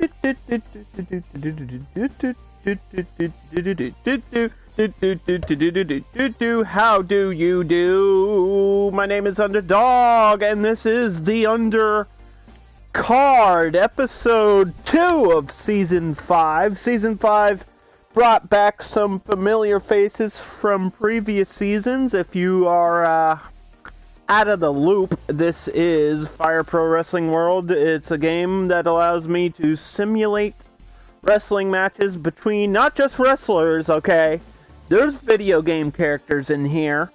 How do you do? My name is Underdog, and this is the Undercard, episode 2 of Season 5. Season 5 brought back some familiar faces from previous seasons. If you are out of the loop, this is Fire Pro Wrestling World. It's a game that allows me to simulate wrestling matches between not just wrestlers, okay? There's video game characters in here.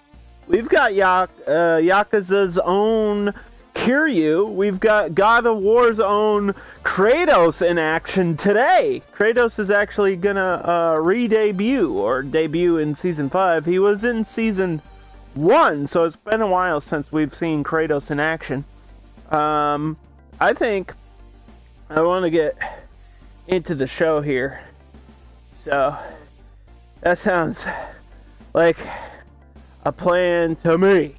We've got Yakuza's own Kiryu. We've got God of War's own Kratos in action today. Kratos is actually gonna re-debut, or debut in Season 5. He was in Season 1, so it's been a while since we've seen Kratos in action. I think I want to get into the show here. So, that sounds like a plan to me.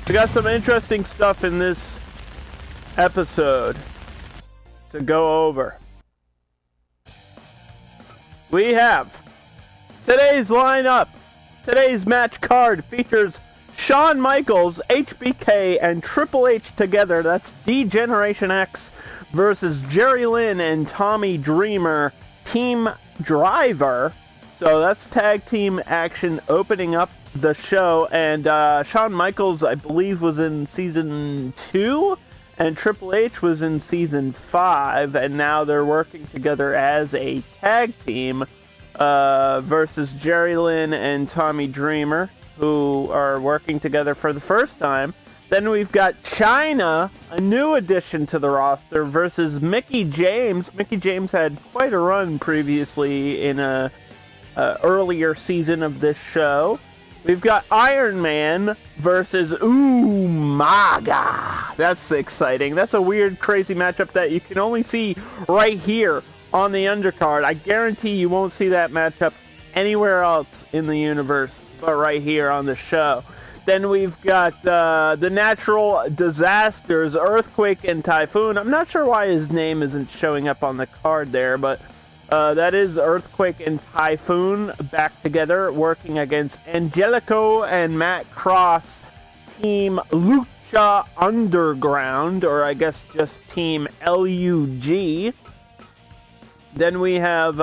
We got some interesting stuff in this episode to go over. We have today's lineup. Today's match card features Shawn Michaels, HBK, and Triple H together. That's D-Generation X versus Jerry Lynn and Tommy Dreamer, Team Driver. So that's tag team action opening up the show. And Shawn Michaels, I believe, was in Season 2, and Triple H was in Season 5. And now they're working together as a tag team versus Jerry Lynn and Tommy Dreamer, who are working together for the first time. Then we've got Chyna, a new addition to the roster, versus Mickie James. Mickie James had quite a run previously in a earlier season of this show. We've got Ironman versus Umaga. That's exciting. That's a weird, crazy matchup that you can only see right here on the undercard. I guarantee you won't see that matchup anywhere else in the universe but right here on the show. Then we've got the natural disasters, Earthquake and Typhoon. I'm not sure why his name isn't showing up on the card there, but that is Earthquake and Typhoon back together, working against Angelico and Matt Cross, Team Lucha Underground, or I guess just Team LUG. Then we have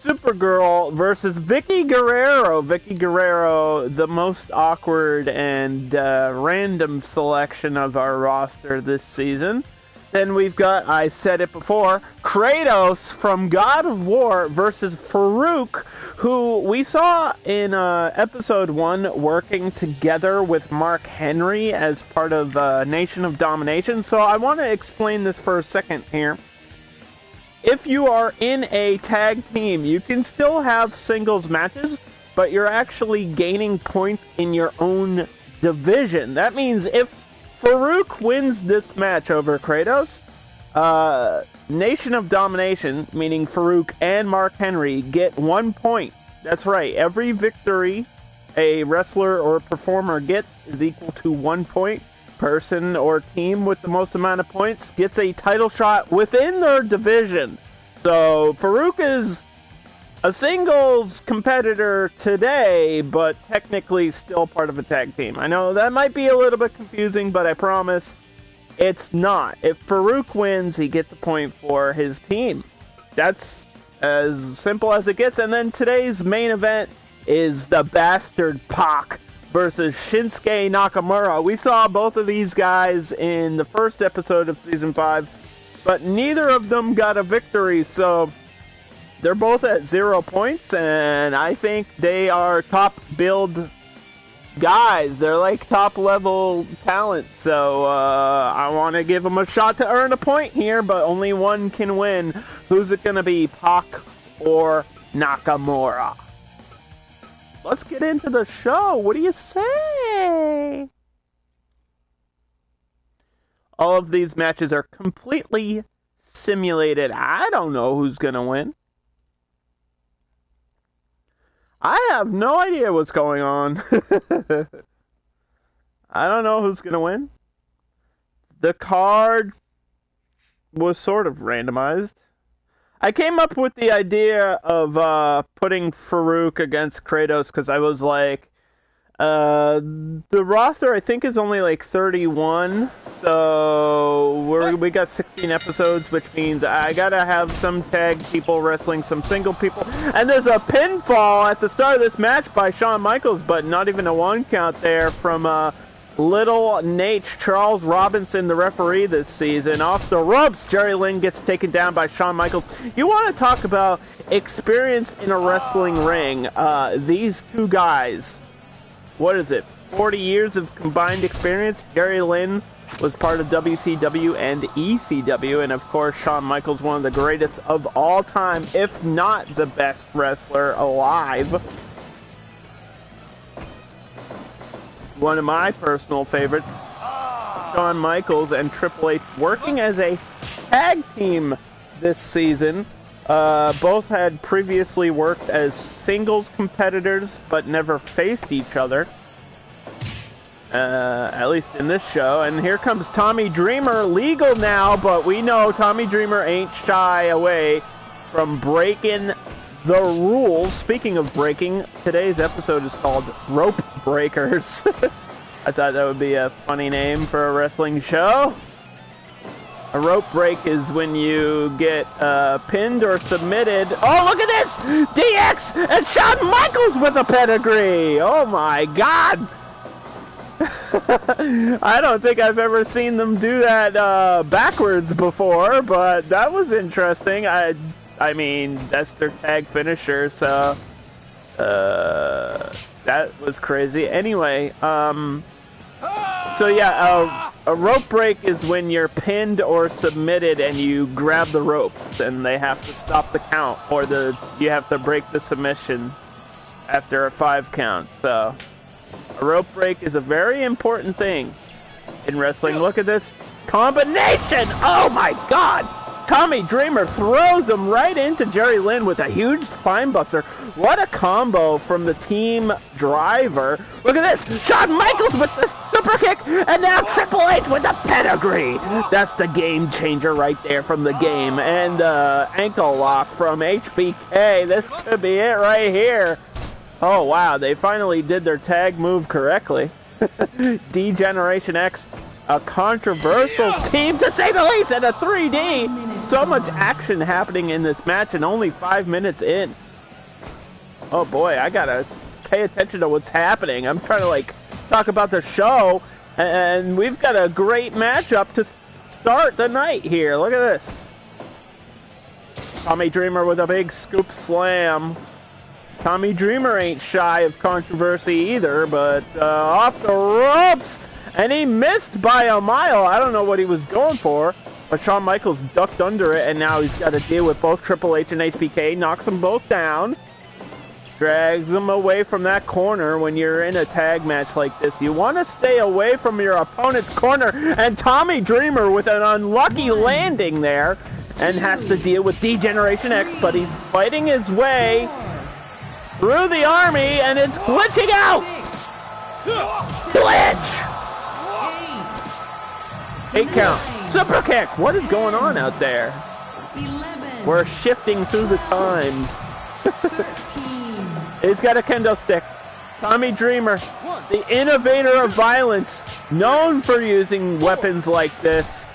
Supergirl versus Vickie Guerrero. Vickie Guerrero, the most awkward and random selection of our roster this season. Then we've got, I said it before, Kratos from God of War versus Farooq, who we saw in episode 1 working together with Mark Henry as part of Nation of Domination. So I want to explain this for a second here. If you are in a tag team, you can still have singles matches, but you're actually gaining points in your own division. That means if Farooq wins this match over Kratos, Nation of Domination, meaning Farooq and Mark Henry, get 1 point. That's right, every victory a wrestler or performer gets is equal to 1 point. Person or team with the most amount of points gets a title shot within their division. So Farooq is a singles competitor today, but technically still part of a tag team. I know that might be a little bit confusing, but I promise it's not. If Farooq wins, he gets a point for his team. That's as simple as it gets. And then today's main event is the Bastard Pac versus Shinsuke Nakamura. We saw both of these guys in the first episode of Season 5, but neither of them got a victory, so they're both at 0 points, and I think they are top build guys. They're like top level talent, so I want to give them a shot to earn a point here, but only one can win. Who's it going to be, Pac or Nakamura? Let's get into the show. What do you say? All of these matches are completely simulated. I don't know who's going to win. I have no idea what's going on. I don't know who's going to win. The card was sort of randomized. I came up with the idea of putting Farooq against Kratos because I was like, the roster I think is only like 31, so we got 16 episodes, which means I gotta have some tag people wrestling some single people. And there's a pinfall at the start of this match by Shawn Michaels, but not even a 1 count there from Little Nate Charles Robinson, the referee this season. Off the ropes, Jerry Lynn gets taken down by Shawn Michaels. You want to talk about experience in a wrestling ring? These two guys, what is it, 40 years of combined experience? Jerry Lynn was part of WCW and ECW, and of course Shawn Michaels, one of the greatest of all time, if not the best wrestler alive. One of my personal favorites, Shawn Michaels and Triple H working as a tag team this season. Both had previously worked as singles competitors, but never faced each other. At least in this show. And here comes Tommy Dreamer, legal now, but we know Tommy Dreamer ain't shy away from breaking the rules. Speaking of breaking, today's episode is called Ropebreakers. I thought that would be a funny name for a wrestling show. A rope break is when you get pinned or submitted. Oh, look at this! DX and Shawn Michaels with a pedigree! Oh my god! I don't think I've ever seen them do that backwards before, but that was interesting. I mean, that's their tag finisher, so that was crazy. Anyway, so yeah, a rope break is when you're pinned or submitted and you grab the ropes and they have to stop the count, or you have to break the submission after a 5 count. So a rope break is a very important thing in wrestling. Look at this combination! Oh my god! Tommy Dreamer throws him right into Jerry Lynn with a huge spinebuster. What a combo from the team driver. Look at this. Shawn Michaels with the super kick, and now Triple H with the pedigree. That's the game changer right there from the game. And ankle lock from HBK. This could be it right here. Oh, wow. They finally did their tag move correctly. D-Generation X, a controversial team to say the least, and a 3D. So much action happening in this match and only 5 minutes in. Oh boy, I gotta pay attention to what's happening. I'm trying to like talk about the show, and we've got a great matchup to start the night here. Look at this. Tommy Dreamer with a big scoop slam. Tommy Dreamer ain't shy of controversy either, but off the ropes, and he missed by a mile. I don't know what he was going for, but Shawn Michaels ducked under it, and now he's got to deal with both Triple H and HBK, knocks them both down, drags them away from that corner. When you're in a tag match like this, you want to stay away from your opponent's corner, and Tommy Dreamer with an unlucky landing there, and has to deal with D-Generation X, but he's fighting his way through the army, and it's glitching out! Glitch! 8 count. Super kick! What is going on out there? 11. We're shifting through the times. He's got a kendo stick. Tommy Dreamer, the innovator of violence, known for using weapons like this,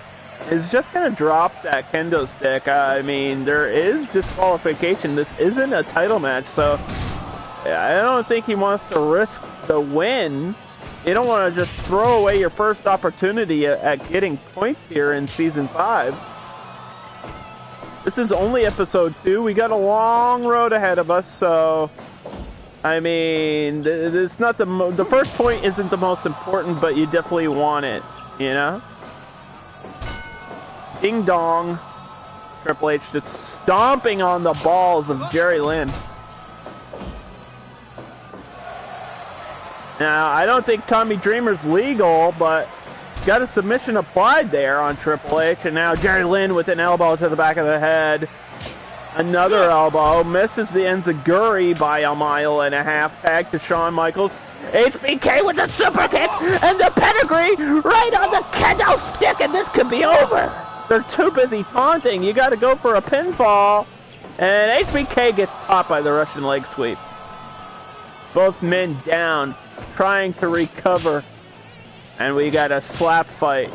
is just going to drop that kendo stick. I mean, there is disqualification. This isn't a title match, so I don't think he wants to risk the win. You don't want to just throw away your first opportunity at getting points here in Season 5. This is only Episode 2. We got a long road ahead of us, so I mean, it's not the first point isn't the most important, but you definitely want it, you know? Ding dong. Triple H just stomping on the balls of Jerry Lynn. Now, I don't think Tommy Dreamer's legal, but got a submission applied there on Triple H, and now Jerry Lynn with an elbow to the back of the head. Another elbow. Misses the enziguri by a mile and a half. Tag to Shawn Michaels. HBK with the super kick and the pedigree right on the kendo stick, and this could be over. They're too busy taunting. You got to go for a pinfall. And HBK gets caught by the Russian leg sweep. Both men down, trying to recover. And we got a slap fight.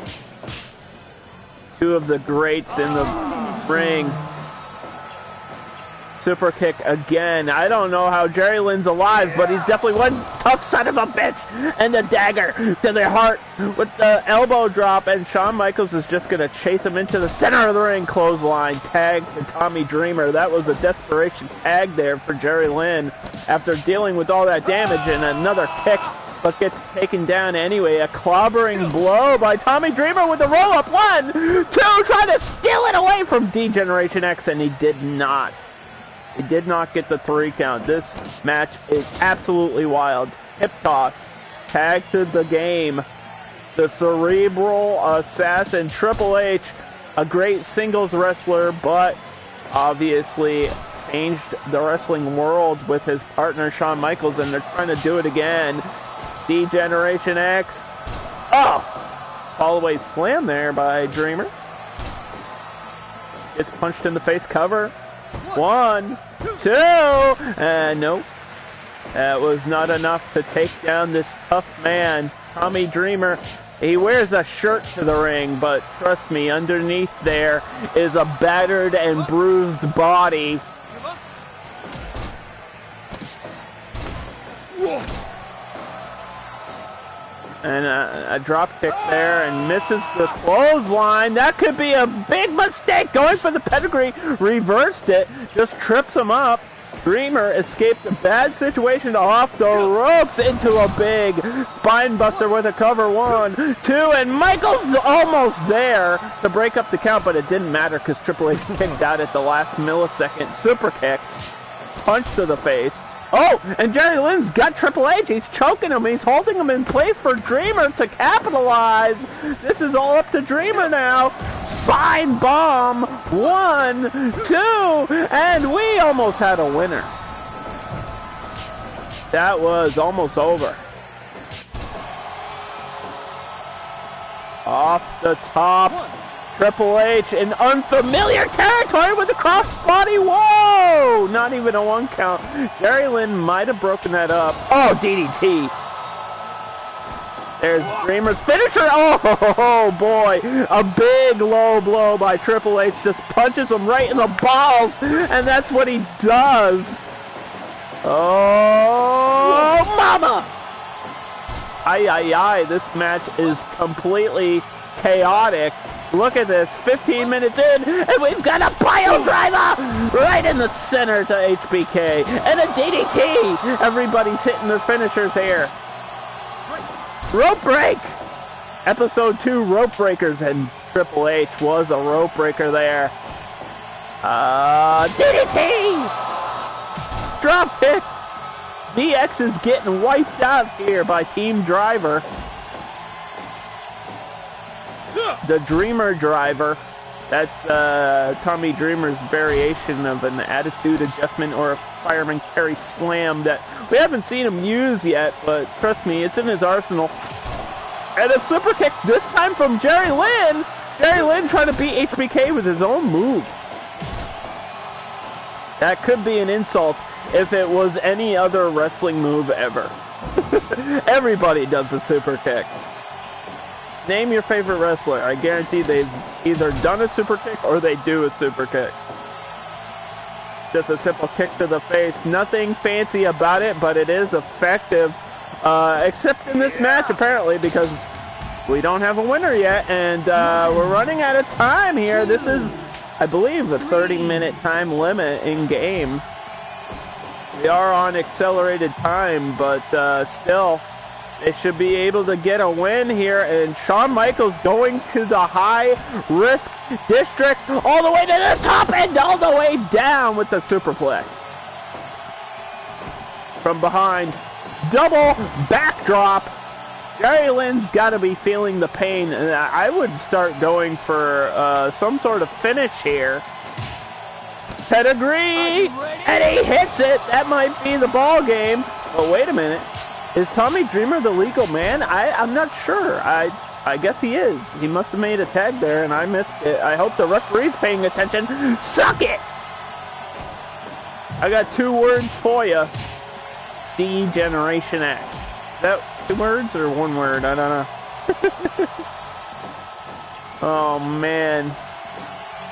Two of the greats in the ring. Super kick again. I don't know how Jerry Lynn's alive, but he's definitely one tough son of a bitch. And the dagger to the heart with the elbow drop. And Shawn Michaels is just going to chase him into the center of the ring. Clothesline tag to Tommy Dreamer. That was a desperation tag there for Jerry Lynn after dealing with all that damage. And another kick, but gets taken down anyway. A clobbering blow by Tommy Dreamer with the roll-up. 1, 2, trying to steal it away from D-Generation X, and he did not. He did not get the 3 count. This match is absolutely wild. Hip toss. Tag to the game. The cerebral assassin Triple H, a great singles wrestler, but obviously changed the wrestling world with his partner Shawn Michaels, and they're trying to do it again. D-Generation X. Oh! Fallaway slam there by Dreamer. Gets punched in the face, cover. 1, 2, and nope. That was not enough to take down this tough man, Tommy Dreamer. He wears a shirt to the ring, but trust me, underneath there is a battered and bruised body. And a drop kick there, and misses the clothesline. That could be a big mistake. Going for the pedigree, reversed it, just trips him up. Dreamer escaped a bad situation off the ropes into a big spine buster with a cover. 1, 2, and Michaels almost there to break up the count, but it didn't matter because Triple H kicked out at the last millisecond. Super kick, punch to the face. Oh, and Jerry Lynn's got Triple H. He's choking him. He's holding him in place for Dreamer to capitalize. This is all up to Dreamer now. Spine bomb. 1, 2, and we almost had a winner. That was almost over. Off the top. Triple H in unfamiliar territory with the crossbody. Whoa! Not even a 1 count. Jerry Lynn might have broken that up. Oh, DDT. There's Dreamer's finisher. Oh, boy. A big low blow by Triple H. Just punches him right in the balls. And that's what he does. Oh, mama. Ay, ay, ay. This match is completely chaotic. Look at this, 15 minutes in, and we've got a pile driver right in the center to HBK, and a DDT. Everybody's hitting their finishers here. Rope break. Episode 2, Rope Breakers, and Triple H was a rope breaker there. DDT. Drop kick. DX is getting wiped out here by Team Driver. The Dreamer Driver. That's Tommy Dreamer's variation of an attitude adjustment or a fireman carry slam that we haven't seen him use yet, but trust me, it's in his arsenal. And a super kick, this time from Jerry Lynn. Jerry Lynn trying to beat HBK with his own move. That could be an insult if it was any other wrestling move ever. Everybody does a super kick. Name your favorite wrestler. I guarantee they've either done a super kick or they do a super kick. Just a simple kick to the face. Nothing fancy about it, but it is effective. Except in this match, apparently, because we don't have a winner yet, and we're running out of time here. This is, I believe, a 30-minute time limit in game. We are on accelerated time, but still, they should be able to get a win here. And Shawn Michaels going to the high-risk district, all the way to the top and all the way down with the superplex. From behind, double backdrop. Jerry Lynn's got to be feeling the pain. I would start going for some sort of finish here. Pedigree, and he hits it. That might be the ball game. But wait a minute. Is Tommy Dreamer the legal man? I'm not sure. I guess he is. He must have made a tag there, and I missed it. I hope the referee's paying attention. Suck it! I got 2 words for you. Degeneration X. Is that 2 words or 1 word? I don't know. Oh, man.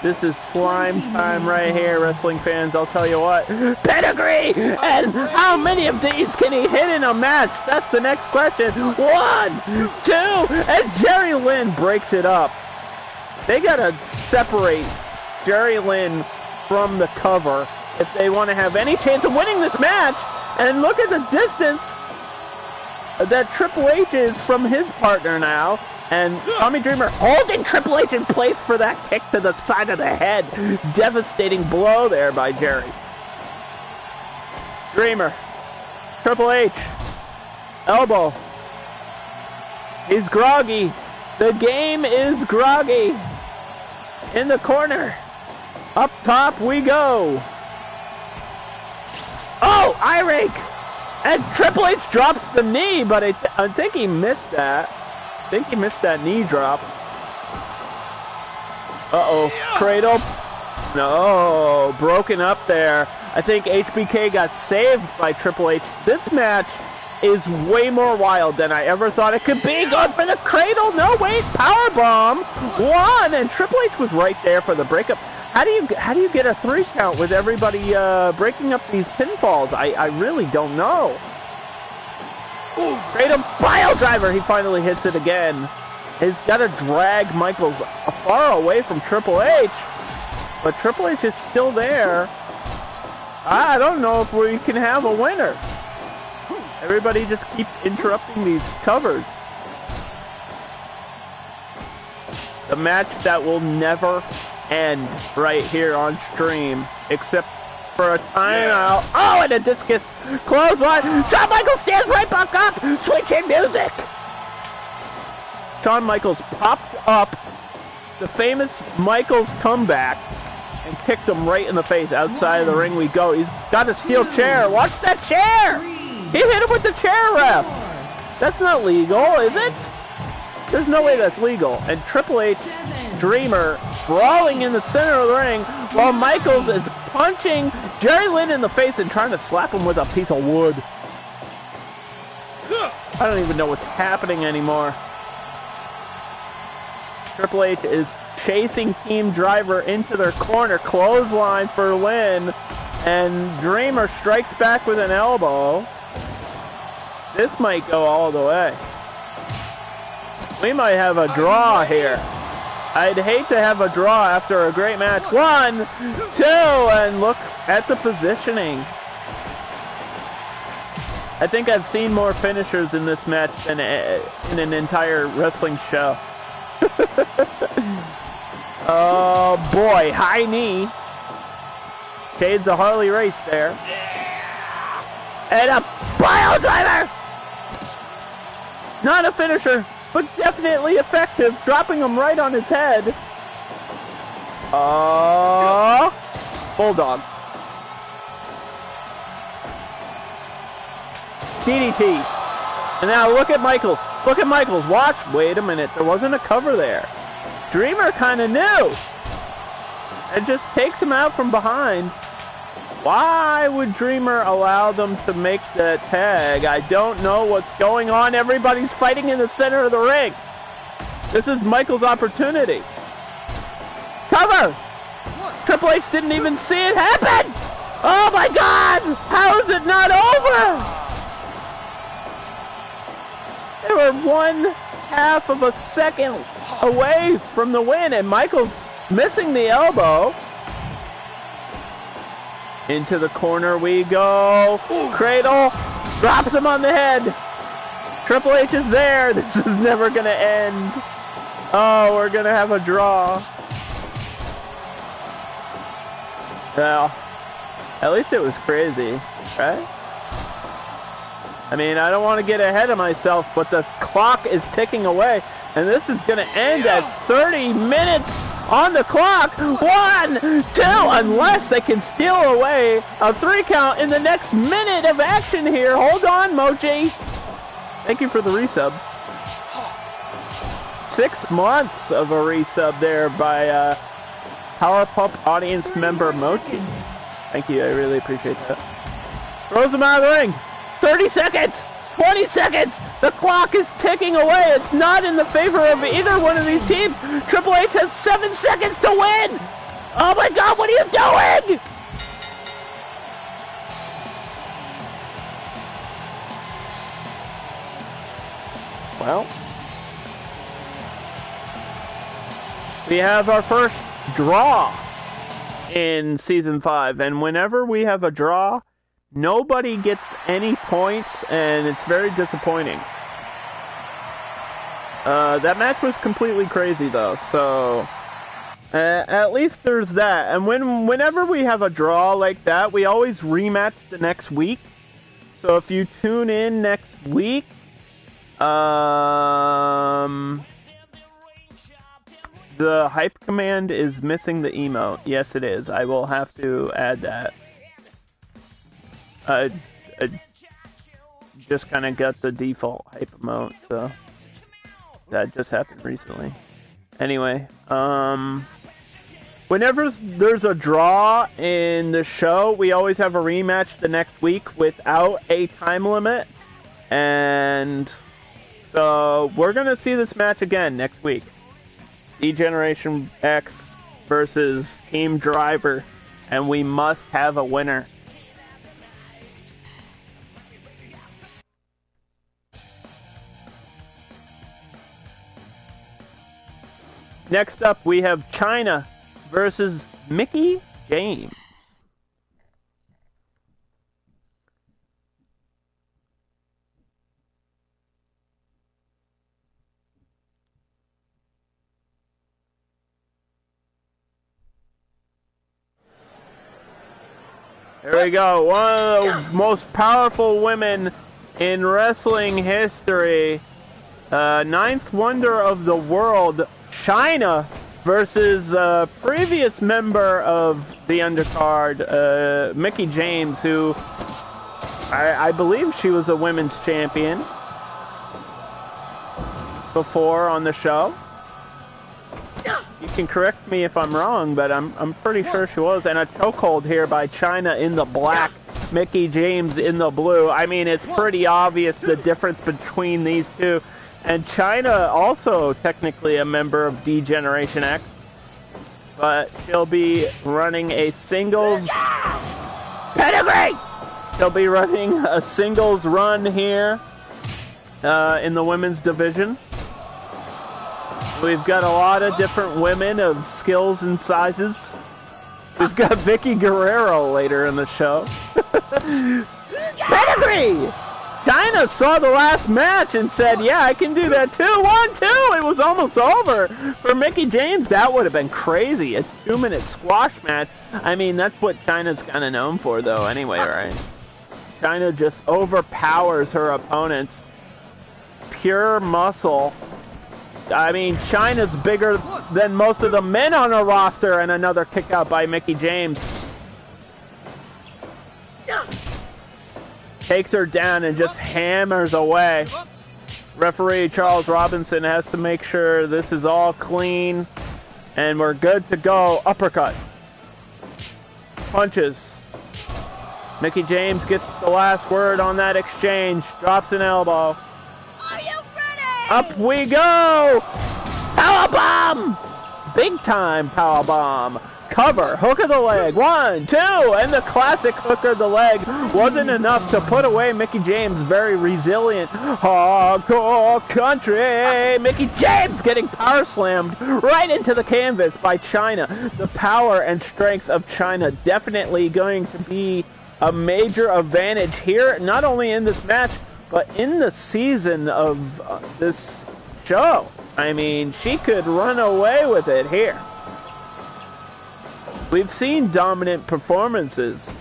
This is slime time right here, wrestling fans. I'll tell you what. Pedigree! And how many of these can he hit in a match? That's the next question. 1, 2, and Jerry Lynn breaks it up. They gotta separate Jerry Lynn from the cover if they want to have any chance of winning this match. And look at the distance that Triple H is from his partner now. And Tommy Dreamer holding Triple H in place for that kick to the side of the head. Devastating blow there by Jerry. Dreamer. Triple H. Elbow. He's groggy. The game is groggy. In the corner. Up top we go. Oh, eye rake. And Triple H drops the knee, but I think he missed that. I think he missed that knee drop. Uh-oh. Cradle. No. Broken up there. I think HBK got saved by Triple H. This match is way more wild than I ever thought it could be. Going for the cradle. No, wait. Powerbomb. 1. And Triple H was right there for the breakup. How do you get a 3 count with everybody breaking up these pinfalls? I really don't know. Cradle pile driver. He finally hits it again. He's got to drag Michaels far away from Triple H. But Triple H is still there. I don't know if we can have a winner. Everybody just keep interrupting these covers. The match that will never end right here on stream, except for a timeout. Oh, and a discus clothesline. Shawn Michaels stands right back up. Switching music. Shawn Michaels popped up the famous Michaels comeback and kicked him right in the face. Outside of the ring we go. He's got a steel chair. Watch that chair. He hit him with the chair, ref. That's not legal, is it? There's no way that's legal. And Triple H, Dreamer, brawling in the center of the ring while Michaels is punching Jerry Lynn in the face and trying to slap him with a piece of wood. I don't even know what's happening anymore. Triple H is chasing Team Driver into their corner. Clothesline for Lynn. And Dreamer strikes back with an elbow. This might go all the way. We might have a draw here. I'd hate to have a draw after a great match. 1, 2, and look at the positioning. I think I've seen more finishers in this match than in an entire wrestling show. Oh boy, high knee. Shades of Harley Race there. And a pile driver! Not a finisher, but definitely effective, dropping him right on his head. Bulldog. DDT. And now look at Michaels. Look at Michaels. Watch. Wait a minute. There wasn't a cover there. Dreamer kind of knew. And just takes him out from behind. Why would Dreamer allow them to make the tag? I don't know what's going on. Everybody's fighting in the center of the ring. This is Michael's opportunity. Cover! Triple H didn't even see it happen! Oh my God! How is it not over? They were 1/2 of a second away from the win, and Michael's missing the elbow. Into the corner we go. Cradle drops him on the head. Triple H is there. This is never going to end. Oh, we're going to have a draw. Well, at least it was crazy, right? I mean, I don't want to get ahead of myself, but the clock is ticking away. And this is going to end at 30 minutes on the clock. 1, 2, unless they can steal away a 3 count in the next minute of action here. Hold on, Mochi. Thank you for the resub. 6 months of a resub there by Powerpuff audience member Mochi. Thank you, I really appreciate that. Throws him out of the ring. 30 seconds. 20 seconds! The clock is ticking away. It's not in the favor of either one of these teams. Triple H has 7 seconds to win! Oh my god, what are you doing? Well, we have our first draw in Season 5. And whenever we have a draw, nobody gets any points, and it's very disappointing. That match was completely crazy, though, so at least there's that. And whenever we have a draw like that, we always rematch the next week. So if you tune in next week, the hype command is missing the emote. Yes, it is. I will have to add that. I just kind of got the default hype emote, so that just happened recently. Anyway, whenever there's a draw in the show, we always have a rematch the next week without a time limit. And so we're going to see this match again next week. D-Generation X versus Team Driver, and we must have a winner. Next up, we have Chyna versus Mickie James. There we go. One of the most powerful women in wrestling history. Ninth wonder of the world, Chyna, versus previous member of the Undercard, Mickie James, who I believe she was a women's champion before on the show. You can correct me if I'm wrong, but I'm pretty sure she was. And a chokehold here by Chyna in the black, Mickie James in the blue. I mean, it's pretty obvious the difference between these two. And Chyna also technically a member of D-Generation X, but she'll be running a singles pedigree. She'll be running a singles run here in the women's division. We've got a lot of different women of skills and sizes. We've got Vickie Guerrero later in the show. Pedigree! Chyna saw the last match and said, yeah, I can do that too. 1, 2, it was almost over. For Mickie James, that would have been crazy. A 2-minute squash match. I mean, that's what Chyna's kind of known for, though, anyway, right? Chyna just overpowers her opponents. Pure muscle. I mean, Chyna's bigger than most of the men on her roster, and another kick out by Mickie James. Takes her down and just hammers away. Referee Charles Robinson has to make sure this is all clean, and we're good to go. Uppercut. Punches. Mickie James gets the last word on that exchange. Drops an elbow. Are you ready? Up we go! Powerbomb! Big time powerbomb. Cover, hook of the leg, 1, 2, and the classic hook of the leg wasn't enough to put away Mickie James' very resilient hardcore country. Mickie James getting power slammed right into the canvas by Chyna. The power and strength of Chyna definitely going to be a major advantage here, not only in this match, but in the season of this show. I mean, she could run away with it here. We've seen dominant performances.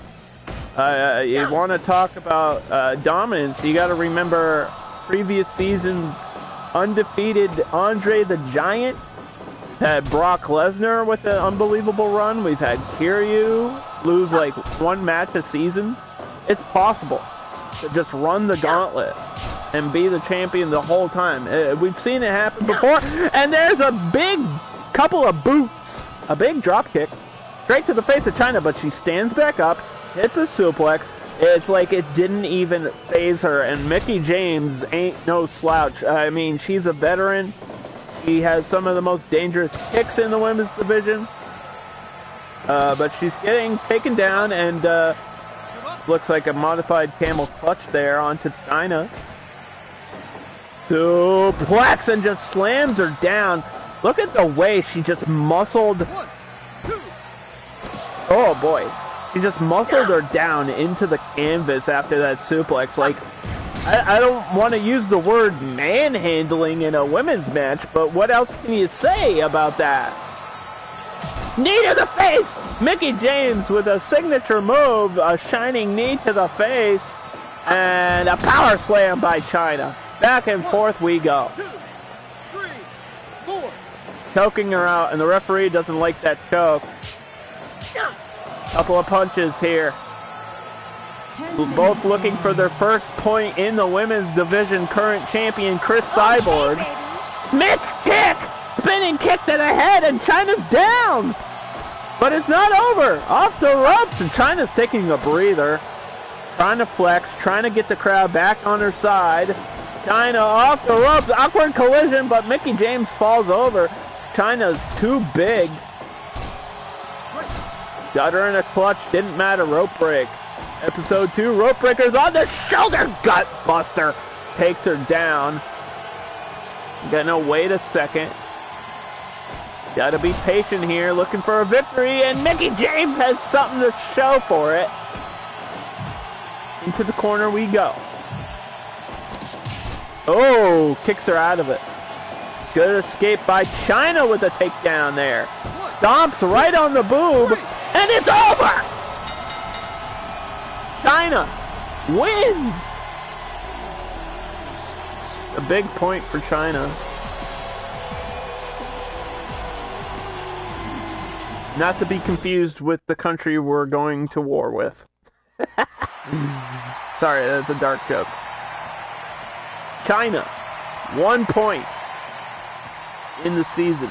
You want to talk about dominance, you got to remember previous seasons' undefeated Andre the Giant had Brock Lesnar with an unbelievable run. We've had Kiryu lose like one match a season. It's possible to just run the gauntlet and be the champion the whole time. We've seen it happen before. And there's a big couple of boots. A big drop kick straight to the face of Chyna, but she stands back up, hits a suplex. It's like it didn't even faze her. And Mickie James ain't no slouch. I mean, she's a veteran. She has some of the most dangerous kicks in the women's division. But she's getting taken down, and looks like a modified camel clutch there onto Chyna. Suplex, and just slams her down. Look at the way she just muscled. Oh boy. She just muscled her down into the canvas after that suplex. Like, I don't want to use the word manhandling in a women's match, but what else can you say about that? Knee to the face! Mickie James with a signature move, a shining knee to the face, and a power slam by Chyna. Back and forth we go. 1, 2, 3, 4. Choking her out, and the referee doesn't like that choke. Couple of punches here. Both looking for their first point in the women's division. Current champion Chris Cyborg. Mick kick! Spinning kick to the head, and Chyna's down! But it's not over! Off the ropes, and Chyna's taking a breather. Trying to flex, trying to get the crowd back on her side. Chyna off the ropes, awkward collision, but Mickie James falls over. Chyna's too big. Got her in a clutch, didn't matter, rope break. Episode 2, Ropebreakers on the shoulder, gut buster. Takes her down. Gonna wait a second. Gotta be patient here, looking for a victory, and Mickie James has something to show for it. Into the corner we go. Oh, kicks her out of it. Good escape by Chyna with a takedown there. Stomps right on the boob, and it's over! Chyna wins! A big point for Chyna. Not to be confused with the country we're going to war with. Sorry, that's a dark joke. Chyna, 1 point in the season.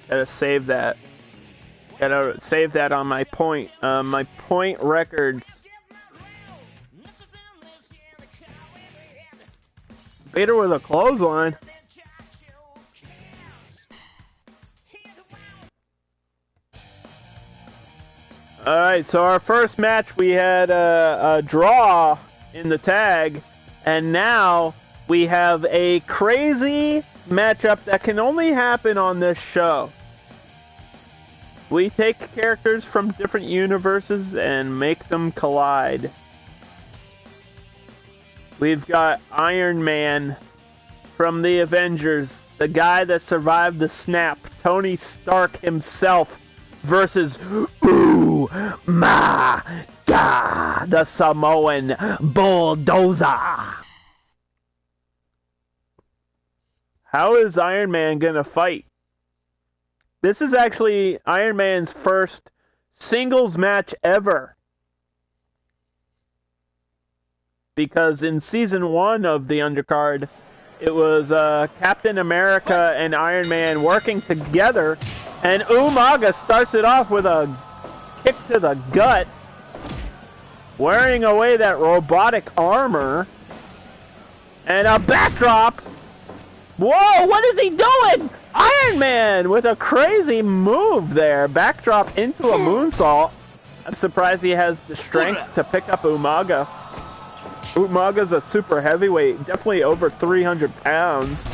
Gotta save that. Gotta save that on my point records. Beat her with a clothesline. Alright, so our first match we had a draw in the tag, and now we have a crazy matchup that can only happen on this show. We take characters from different universes and make them collide. We've got Iron Man from the Avengers, the guy that survived the snap, Tony Stark himself, versus Umaga, the Samoan bulldozer. How is Iron Man gonna fight? This is actually Iron Man's first singles match ever. Because in season 1 of the Undercard, it was Captain America and Iron Man working together, and Umaga starts it off with a kick to the gut, wearing away that robotic armor, and a backdrop. Whoa, what is he doing? Iron Man with a crazy move there. Backdrop into a moonsault. I'm surprised he has the strength to pick up Umaga. Umaga's a super heavyweight, definitely over 300 pounds,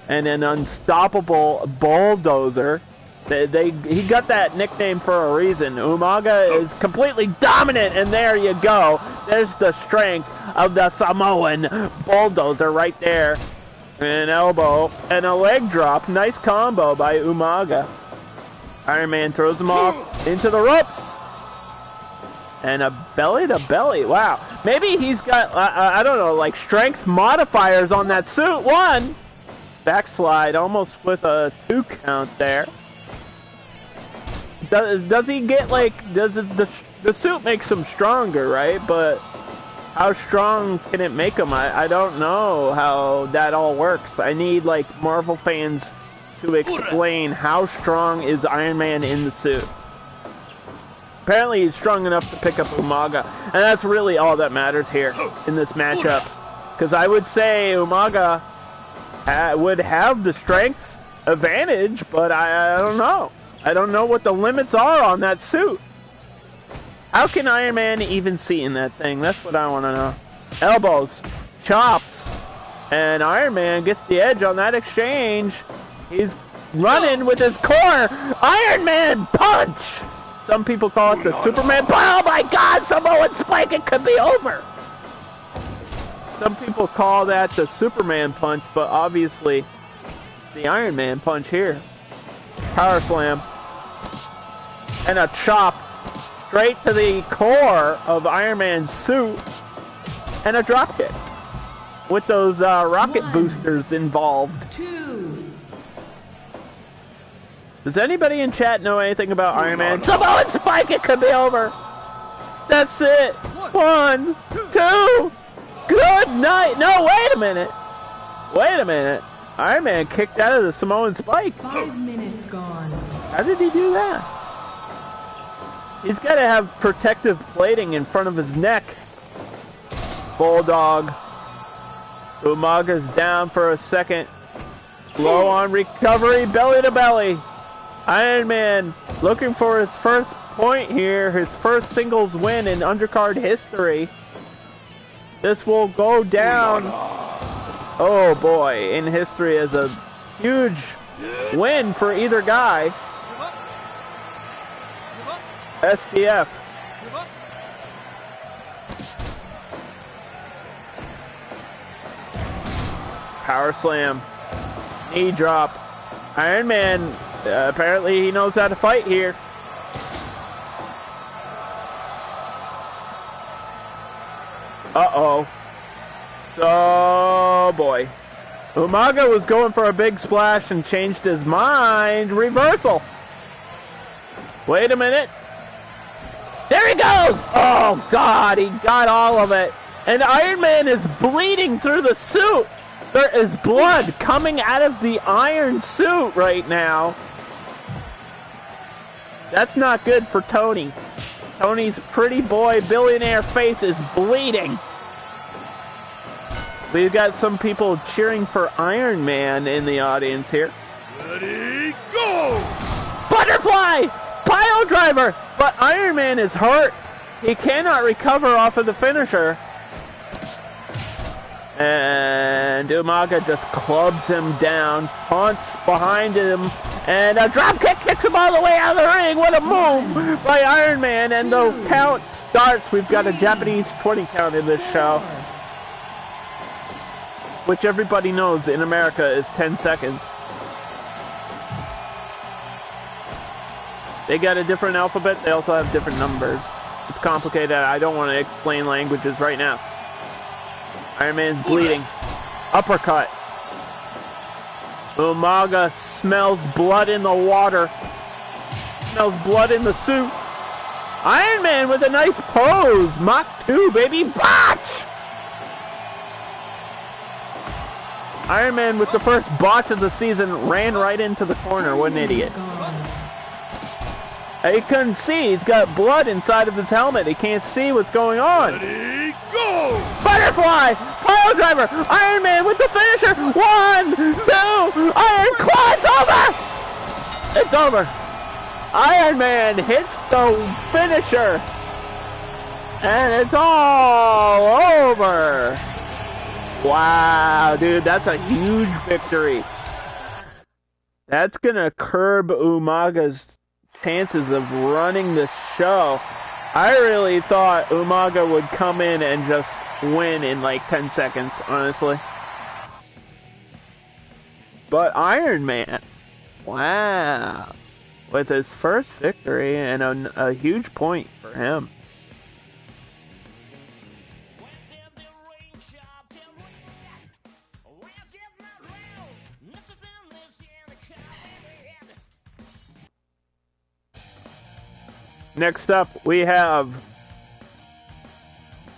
and an unstoppable bulldozer. He got that nickname for a reason. Umaga is completely dominant, and there you go. There's the strength of the Samoan bulldozer right there. An elbow and a leg drop. Nice combo by Umaga. Iron Man throws him off into the ropes. And a belly-to-belly. Wow. Maybe he's got, I don't know, like strength modifiers on that suit. 1. Backslide, almost with a 2 count there. Does he get, like, the suit makes him stronger, right? But how strong can it make him? I don't know how that all works. I need, like, Marvel fans to explain how strong is Iron Man in the suit. Apparently he's strong enough to pick up Umaga, and that's really all that matters here in this matchup. Because I would say Umaga would have the strength advantage, but I don't know. I don't know what the limits are on that suit. How can Iron Man even see in that thing? That's what I want to know. Elbows, chops, and Iron Man gets the edge on that exchange. He's running with his core. Iron Man punch! Some people call it the Superman. Oh my God, Samoan Spike, it could be over. Some people call that the Superman punch, but obviously the Iron Man punch here. Power slam. And a chop straight to the core of Iron Man's suit. And a drop kick. With those rocket boosters involved. 2. Does anybody in chat know anything about Iron Man? Samoan Spike, it could be over. That's it. 1, 2. Good night. No, wait a minute. Wait a minute. Iron Man kicked out of the Samoan Spike. 5 minutes gone. How did he do that? He's got to have protective plating in front of his neck. Bulldog. Umaga's down for a second. Low on recovery, belly to belly. Iron Man looking for his first point here, his first singles win in Undercard history. This will go down, oh boy, in history as a huge win for either guy. SDF. Power slam. Knee drop. Iron Man, apparently he knows how to fight here. Uh-oh. So, boy. Umaga was going for a big splash and changed his mind. Reversal. Wait a minute. There he goes! Oh, God, he got all of it. And Iron Man is bleeding through the suit. There is blood coming out of the iron suit right now. That's not good for Tony. Tony's pretty boy billionaire face is bleeding. We've got some people cheering for Iron Man in the audience here. Ready, go! Butterfly! Pile driver! But Iron Man is hurt. He cannot recover off of the finisher. And Umaga just clubs him down, taunts behind him, and a drop kick kicks him all the way out of the ring. What a move by Iron Man. And the count starts. We've got a Japanese 20 count in this show, which everybody knows in America is 10 seconds. They got a different alphabet. They also have different numbers. It's complicated. I don't want to explain languages right now. Iron Man's bleeding. Uppercut. Umaga smells blood in the water. Smells blood in the suit. Iron Man with a nice pose. Mach 2, baby. Botch! Iron Man with the first botch of the season ran right into the corner. What an idiot. He couldn't see. He's got blood inside of his helmet. He can't see what's going on. Ready, go! Butterfly! Pile driver! Iron Man with the finisher! 1, 2, Iron Claw! It's over! It's over. Iron Man hits the finisher. And it's all over. Wow, dude, that's a huge victory. That's gonna curb Umaga's chances of running the show. I really thought Umaga would come in and just win in like 10 seconds, honestly. But Iron Man, wow, with his first victory and a huge point for him. Next up, we have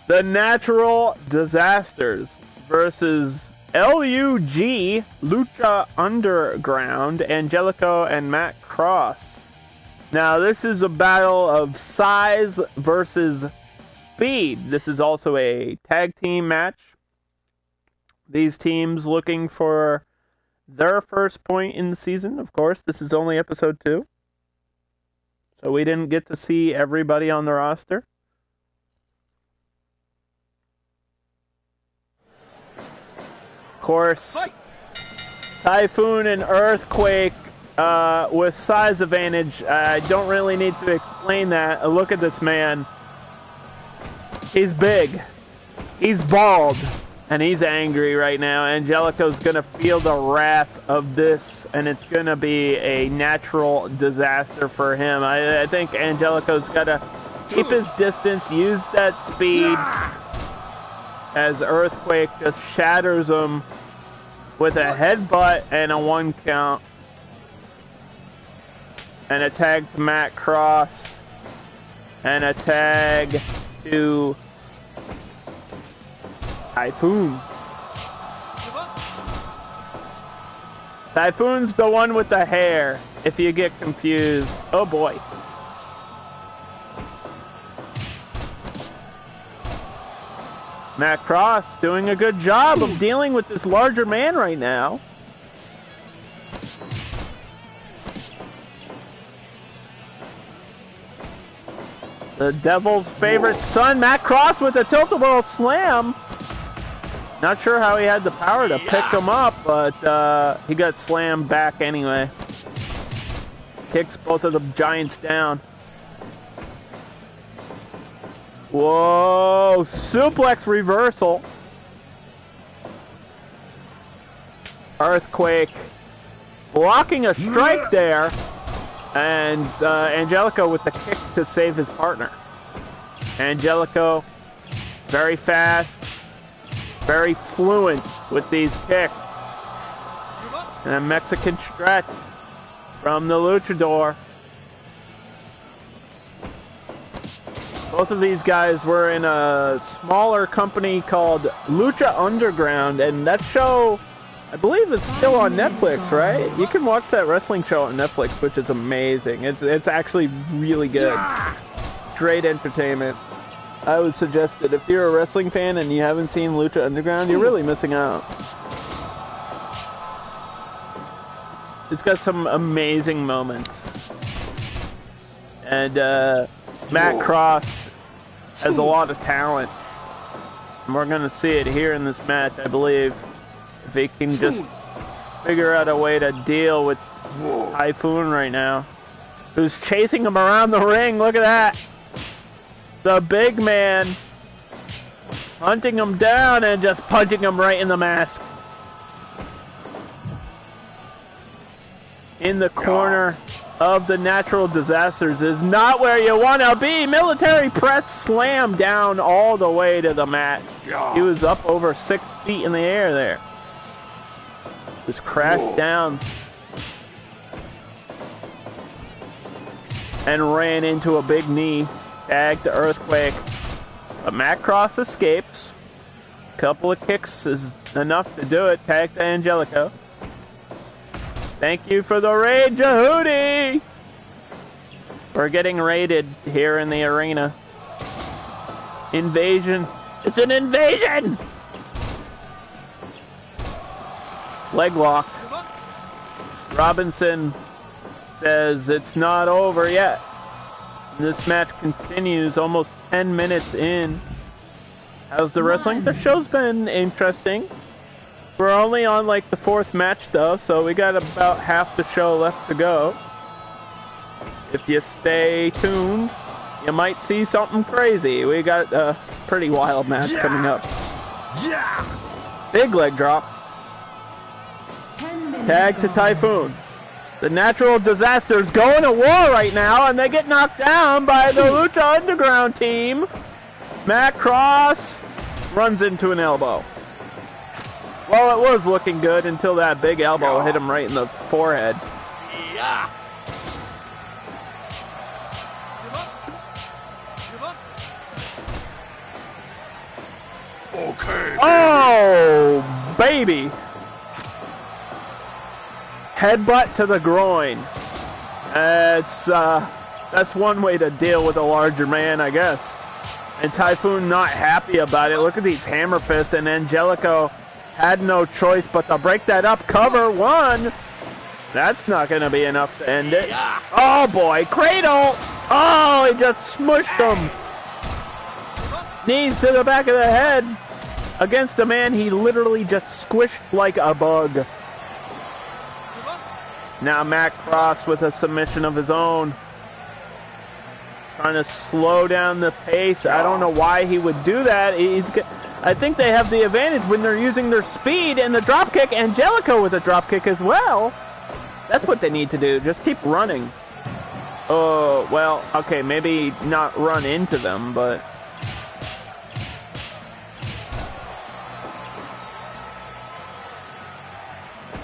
the Natural Disasters versus LUG, Lucha Underground, Angelico and Matt Cross. Now, this is a battle of size versus speed. This is also a tag team match. These teams looking for their first point in the season. Of course, this is only episode 2. So we didn't get to see everybody on the roster. Of course, Typhoon and Earthquake with size advantage. I don't really need to explain that. Look at this man. He's big. He's bald. And he's angry right now. Angelico's going to feel the wrath of this, and it's going to be a natural disaster for him. I think Angelico's got to keep his distance, use that speed, as Earthquake just shatters him with a headbutt and a 1 count. And a tag to Matt Cross. And a tag to Typhoon. Typhoon's the one with the hair, if you get confused. Oh boy. Matt Cross doing a good job of dealing with this larger man right now. The Devil's favorite son, Matt Cross, with a tilt-a-whirl slam. Not sure how he had the power to pick him up, but he got slammed back anyway. Kicks both of the Giants down. Whoa, suplex reversal. Earthquake blocking a strike there. And Angelico with the kick to save his partner. Angelico, very fast, very fluent with these kicks. And a Mexican stretch from the luchador. Both of these guys were in a smaller company called Lucha Underground, and that show, I believe, is still on Netflix, right? You can watch that wrestling show on Netflix, which is amazing. It's actually really good. Great entertainment. I would suggest it. If you're a wrestling fan and you haven't seen Lucha Underground, you're really missing out. It's got some amazing moments. And Matt Cross has a lot of talent. And we're going to see it here in this match, I believe. If he can just figure out a way to deal with Typhoon right now. Who's chasing him around the ring. Look at that. The big man hunting him down and just punching him right in the mask. In the corner of the Natural Disasters is not where you want to be. Military press slam down all the way to the mat. He was up over 6 feet in the air there. Just crashed down and ran into a big knee. Tag to Earthquake. But Matt Cross escapes. A couple of kicks is enough to do it. Tag to Angelico. Thank you for the raid, Jehudi! We're getting raided here in the arena. Invasion. It's an invasion! Leg lock. Robinson says it's not over yet. This match continues almost 10 minutes in. How's the wrestling? The show's been interesting. We're only on like the 4th match though, so we got about half the show left to go. If you stay tuned, you might see something crazy. We got a pretty wild match coming up. Big leg drop. Tag to Typhoon. The Natural Disasters going to war right now, and they get knocked down by the Lucha Underground team. Matt Cross runs into an elbow. Well, it was looking good until that big elbow hit him right in the forehead. Okay. Oh, baby. Headbutt to the groin. That's one way to deal with a larger man, I guess. And Typhoon not happy about it. Look at these hammer fists, and Angelico had no choice but to break that up. Cover one. That's not going to be enough to end it. Oh, boy. Cradle. Oh, he just smushed him. Knees to the back of the head against a man he literally just squished like a bug. Now Matt Cross with a submission of his own. Trying to slow down the pace. I don't know why he would do that. I think they have the advantage when they're using their speed and the dropkick. Angelico with a dropkick as well. That's what they need to do. Just keep running. Oh, well, okay, maybe not run into them, but...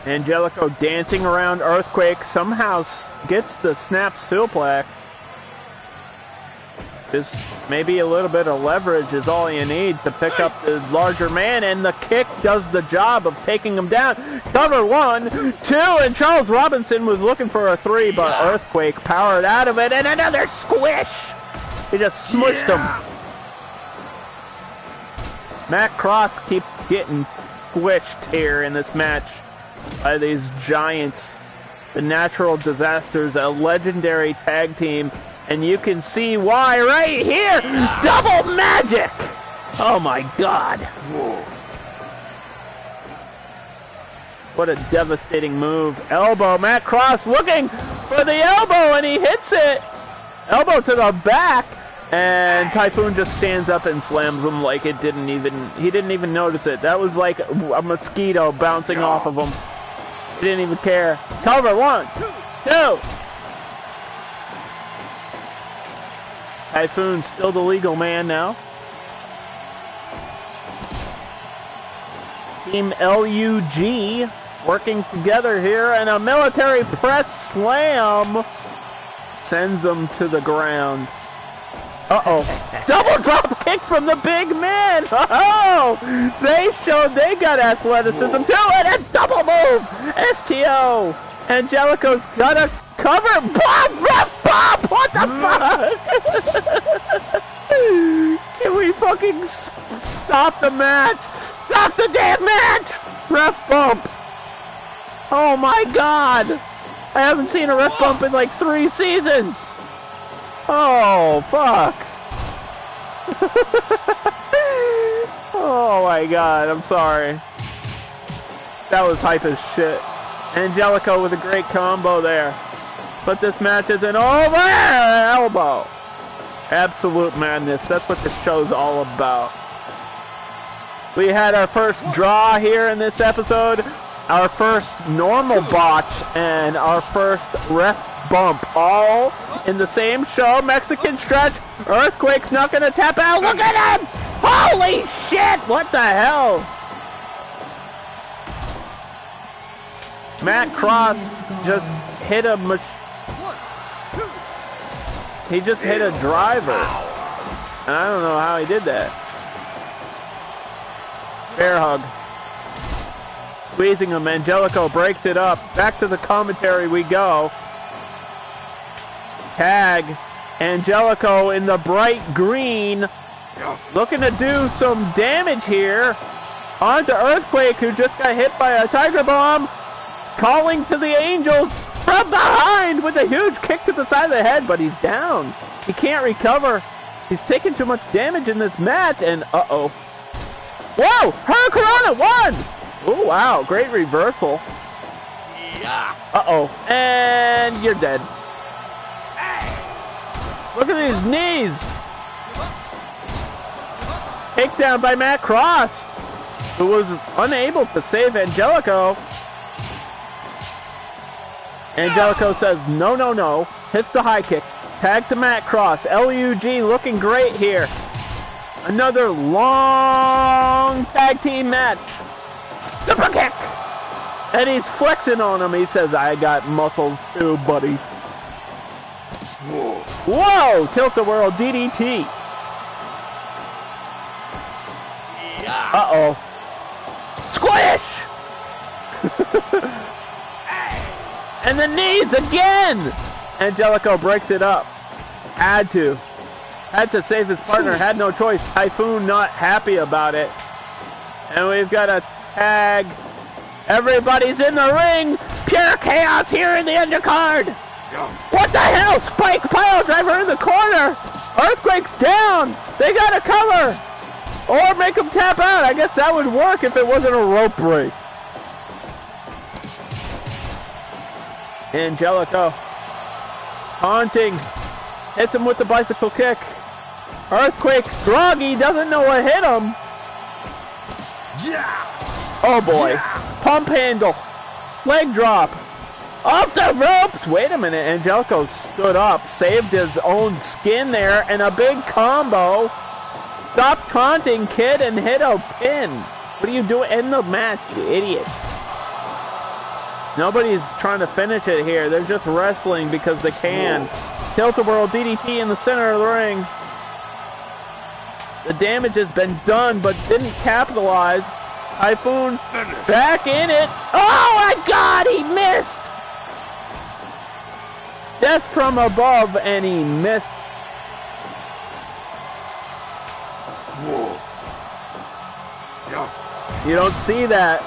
Angelico dancing around Earthquake, somehow gets the snap suplex. Just maybe a little bit of leverage is all you need to pick up the larger man, and the kick does the job of taking him down. Cover 1, 2, and Charles Robinson was looking for a 3, but Earthquake powered out of it, and another squish! He just smushed him. Matt Cross keeps getting squished here in this match by these giants, the Natural Disasters, a legendary tag team, and you can see why right here. Double magic! Oh my God. What a devastating move. Elbow, Matt Cross looking for the elbow, and he hits it. Elbow to the back, and Typhoon just stands up and slams him like he didn't even notice it. That was like a mosquito bouncing off of him. He didn't even care. Cover 1, 2. Typhoon still the legal man now. Team LUG working together here, and a military press slam sends him to the ground. Uh-oh. Double drop kick from the big man. Oh, they showed they got athleticism too, and a double move. STO. Angelico's got a cover. Bob, ref Bob. What the fuck? Can we fucking stop the match? Stop the damn match. Ref bump. Oh my God. I haven't seen a ref bump in like 3 seasons. Oh, fuck. Oh my God, I'm sorry. That was hype as shit. Angelico with a great combo there. But this match isn't over. Elbow. Absolute madness. That's what this show's all about. We had our first draw here in this episode, our first normal botch, and our first ref bump, all in the same show. Mexican stretch. Earthquake's not gonna tap out. Look at him! Holy shit! What the hell? Matt Cross just hit a he just hit a driver, and I don't know how he did that. Bear hug. Squeezing him. Angelico breaks it up. Back to the commentary we go. Tag. Angelico in the bright green, looking to do some damage here. Onto Earthquake, who just got hit by a Tiger Bomb. Calling to the Angels from behind with a huge kick to the side of the head, but he's down. He can't recover. He's taking too much damage in this match, and uh-oh. Whoa! Hurricanrana won! Oh, wow. Great reversal. Uh-oh. And you're dead. Look at these knees. Takedown by Matt Cross, who was unable to save Angelico. Angelico says, no, no, no. Hits the high kick. Tag to Matt Cross. LUG looking great here. Another long tag team match. Super kick. And he's flexing on him. He says, I got muscles too, buddy. Whoa! Tilt-a-whirl DDT. Uh-oh. Squish! And the knees again! Angelico breaks it up. Had to save his partner. Had no choice. Typhoon not happy about it. And we've got a tag. Everybody's in the ring. Pure chaos here in the undercard. What the hell? Spike pile driver in the corner. Earthquake's down. They gotta cover. Or make him tap out. I guess that would work if it wasn't a rope break. Angelico taunting. Hits him with the bicycle kick. Earthquake groggy. Doesn't know what hit him. Oh boy. Pump handle. Leg drop. Off the ropes. Wait a minute. Angelico stood up. Saved his own skin there. And a big combo. Stop taunting, kid, and hit a pin. What are you doing? End the match, you idiots. Nobody's trying to finish it here. They're just wrestling because they can. Tilt-a-whirl DDT in the center of the ring. The damage has been done, but didn't capitalize. Typhoon back in it. Oh my God, he missed. Death from above, and he missed. You don't see that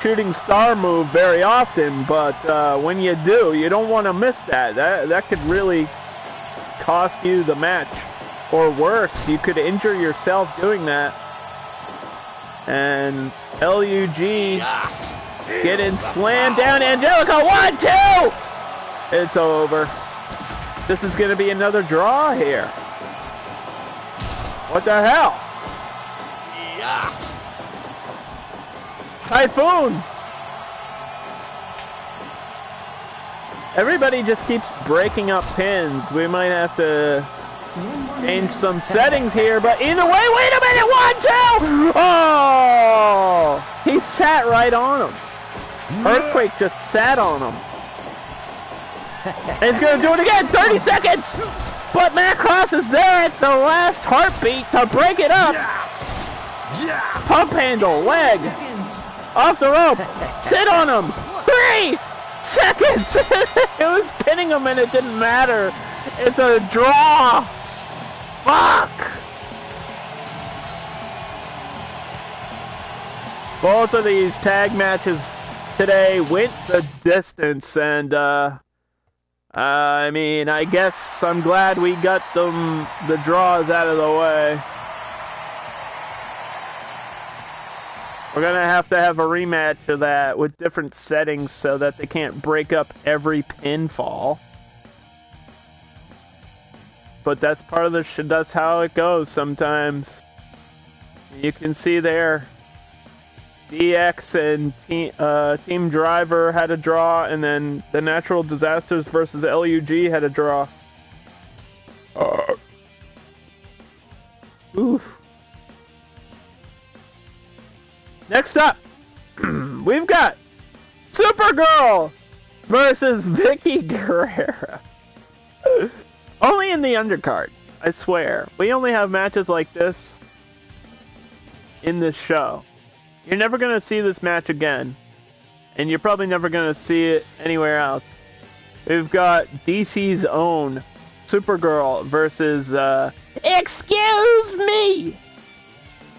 shooting star move very often, but when you do, you don't want to miss that. That could really cost you the match. Or worse, you could injure yourself doing that. And LUG getting slammed down. Angelico, 1, 2! It's over. This is going to be another draw here. What the hell? Typhoon! Everybody just keeps breaking up pins. We might have to change some settings here, but either way, wait a minute! 1, 2! Oh! He sat right on him. Earthquake just sat on him. And he's going to do it again! 30 seconds! But Matt Cross is there at the last heartbeat to break it up. Pump handle, leg. Off the rope. Sit on him. 3 seconds. It was pinning him and it didn't matter. It's a draw. Fuck. Both of these tag matches today went the distance, and I mean, I guess I'm glad we got the draws out of the way. We're going to have a rematch of that with different settings so that they can't break up every pinfall. But that's part of the that's how it goes sometimes. You can see there, DX and Team Driver had a draw, and then the Natural Disasters versus LUG had a draw. Oof. Next up, we've got Supergirl versus Vickie Guerrero. Only in the undercard, I swear. We only have matches like this in this show. You're never going to see this match again. And you're probably never going to see it anywhere else. We've got DC's own Supergirl versus, excuse me,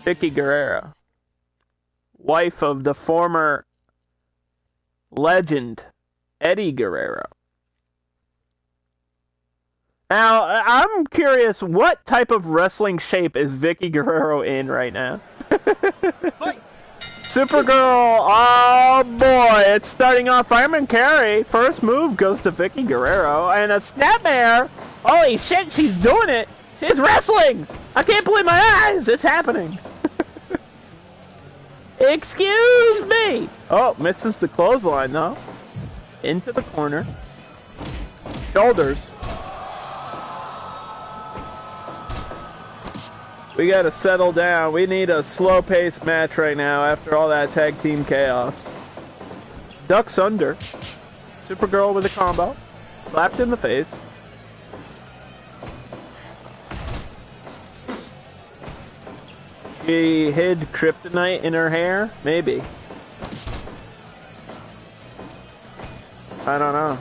Vickie Guerrero. Wife of the former legend, Eddie Guerrero. Now, I'm curious, what type of wrestling shape is Vickie Guerrero in right now? Fight! Supergirl, oh boy, it's starting off fireman carry. First move goes to Vickie Guerrero, and a snapmare. Holy shit, she's doing it. She's wrestling. I can't believe my eyes. It's happening. Excuse me. Oh, misses the clothesline though. Into the corner. Shoulders. We gotta settle down. We need a slow-paced match right now after all that tag team chaos. Ducks under. Supergirl with a combo. Slapped in the face. She hid kryptonite in her hair? Maybe. I don't know.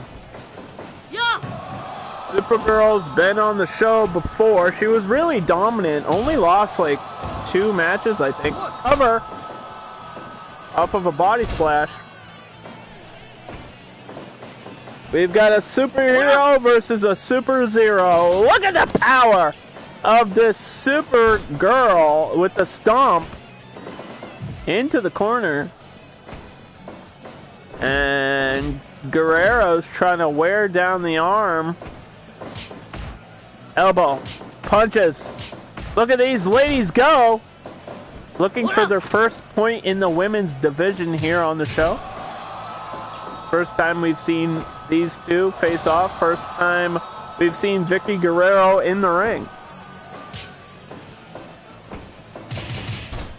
Supergirl's been on the show before. She was really dominant. Only lost like 2 matches, I think. Cover off of a body splash. We've got a superhero versus a super zero. Look at the power of this Supergirl with the stomp into the corner. And Guerrero's trying to wear down the arm. Elbow. Punches. Look at these ladies go. Looking for their first point in the women's division here on the show. First time we've seen these two face off. First time we've seen Vickie Guerrero in the ring.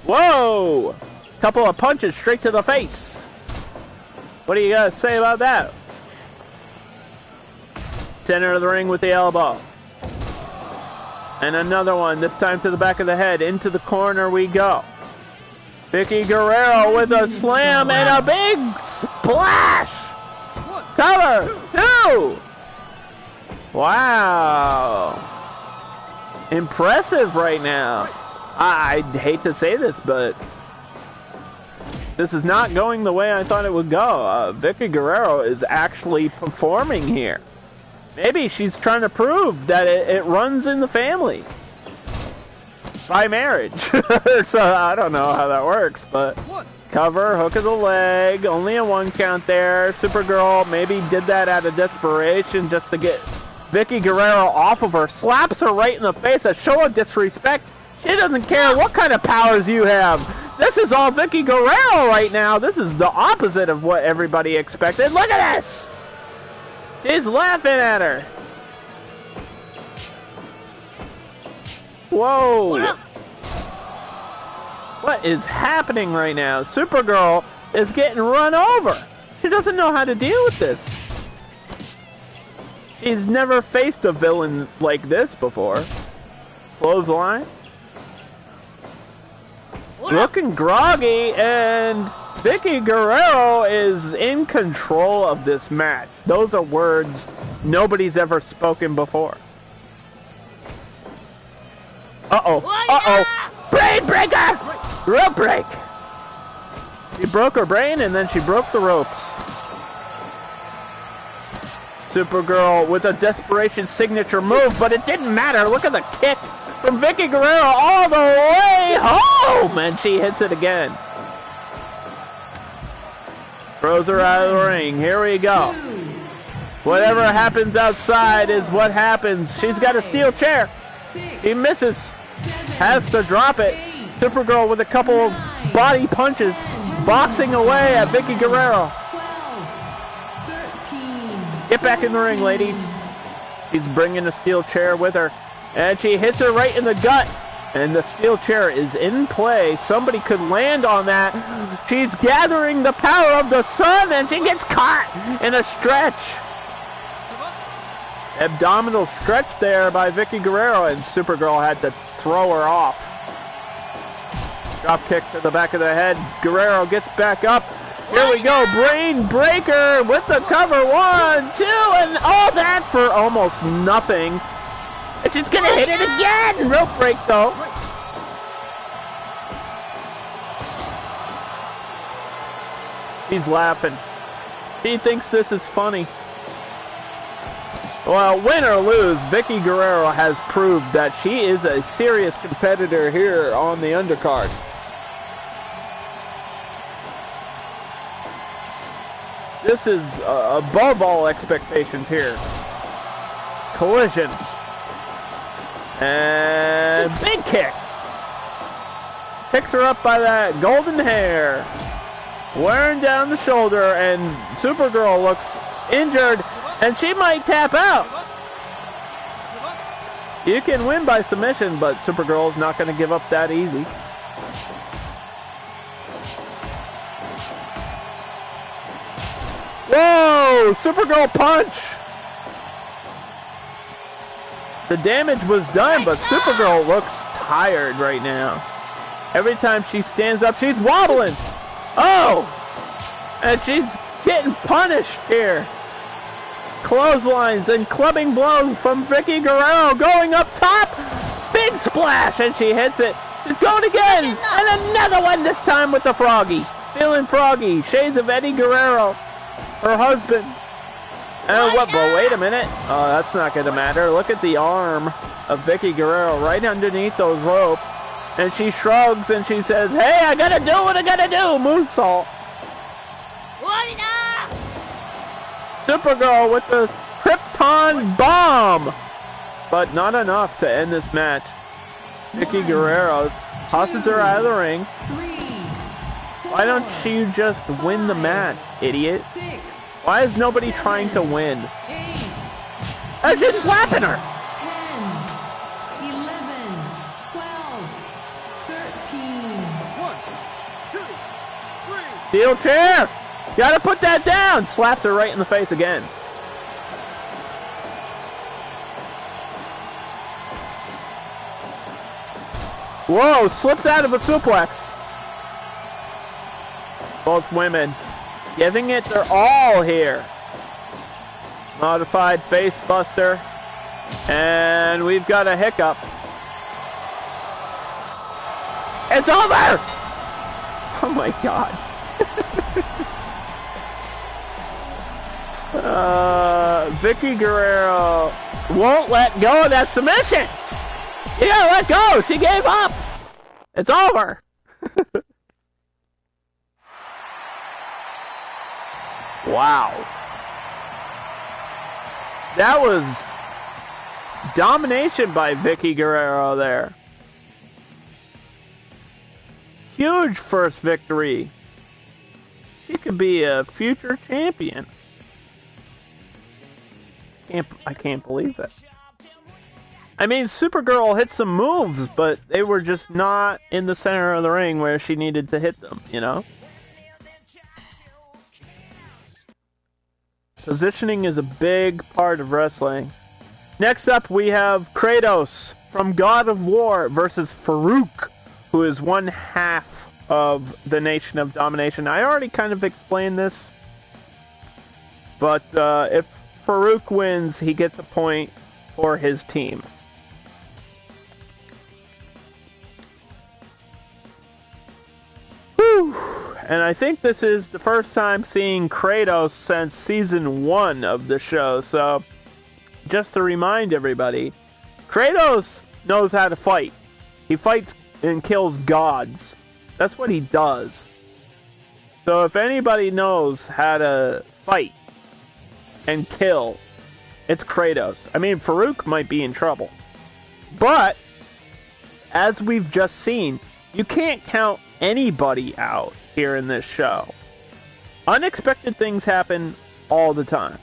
Whoa! Couple of punches straight to the face. What do you guys say about that? Center of the ring with the elbow. And another one, this time to the back of the head. Into the corner we go. Vickie Guerrero with a slam and a big splash! Cover! 2! Wow. Impressive right now. I hate to say this, but this is not going the way I thought it would go. Vickie Guerrero is actually performing here. Maybe she's trying to prove that it runs in the family. By marriage. So I don't know how that works, but cover, hook of the leg, only a 1 count there. Supergirl maybe did that out of desperation just to get Vickie Guerrero off of her. Slaps her right in the face, a show of disrespect. She doesn't care what kind of powers you have. This is all Vickie Guerrero right now. This is the opposite of what everybody expected. Look at this! She's laughing at her. Whoa! What is happening right now? Supergirl is getting run over. She doesn't know how to deal with this. She's never faced a villain like this before. Clothesline. Looking groggy, and Vickie Guerrero is in control of this match. Those are words nobody's ever spoken before. Uh-oh. Uh-oh. Brain breaker! Rope break! She broke her brain, and then she broke the ropes. Supergirl with a desperation signature move, but it didn't matter. Look at the kick from Vickie Guerrero all the way home, and she hits it again. Throws her out of the ring. Here we go. Whatever happens outside is what happens. She's got a steel chair. He misses. Has to drop it. Supergirl with a couple of body punches. Boxing away at Vickie Guerrero. 12, 13. Get back in the ring, ladies. She's bringing a steel chair with her. And she hits her right in the gut. And the steel chair is in play. Somebody could land on that. She's gathering the power of the sun, and she gets caught in a stretch. Abdominal stretch there by Vickie Guerrero, and Supergirl had to throw her off. Drop kick to the back of the head. Guerrero gets back up. Here we go. Brain breaker with the cover. 1, 2, and all that for almost nothing. And she's gonna hit it again! Rope break though. He's laughing. He thinks this is funny. Well, win or lose, Vickie Guerrero has proved that she is a serious competitor here on the undercard. This is above all expectations here. Collision. And big kick. Picks her up by that golden hair. Wearing down the shoulder, and Supergirl looks injured, and she might tap out. You can win by submission, but Supergirl's not going to give up that easy. Whoa! Supergirl punch! The damage was done, but Supergirl looks tired right now. Every time she stands up, she's wobbling. Oh! And she's getting punished here. Clotheslines and clubbing blows from Vickie Guerrero going up top. Big splash, and she hits it. She's going again. And another one, this time with the froggy. Feeling froggy. Shades of Eddie Guerrero, her husband. And what? But wait a minute. Oh, that's not going to matter. Look at the arm of Vickie Guerrero right underneath those ropes. And she shrugs and she says, hey, I got to do what I got to do. Moonsault. Supergirl with the Krypton bomb. But not enough to end this match. Vickie Guerrero tosses her out of the ring. Why don't you just win the match, idiot? Why is nobody trying to win? I'm just slapping her. 10, 11, 12, 13. 1, 2, 3. Steel chair. Gotta put that down. Slaps her right in the face again. Whoa, slips out of a suplex. Both women giving it their all here. Modified face buster. And we've got a hiccup. It's over! Oh my god. Vickie Guerrero won't let go of that submission. You gotta let go. She gave up. It's over. Wow. That was domination by Vickie Guerrero there. Huge first victory. She could be a future champion. I can't believe it. I mean, Supergirl hit some moves, but they were just not in the center of the ring where she needed to hit them, you know? Positioning is a big part of wrestling. Next up, we have Kratos from God of War versus Farooq, who is one half of the Nation of Domination. I already kind of explained this, but if Farooq wins, he gets a point for his team. Whew. And I think this is the first time seeing Kratos since season 1 of the show, so just to remind everybody, Kratos knows how to fight. He fights and kills gods. That's what he does. So if anybody knows how to fight and kill, it's Kratos. I mean, Farooq might be in trouble. But, as we've just seen, you can't count anybody out here in this show. Unexpected things happen all the time.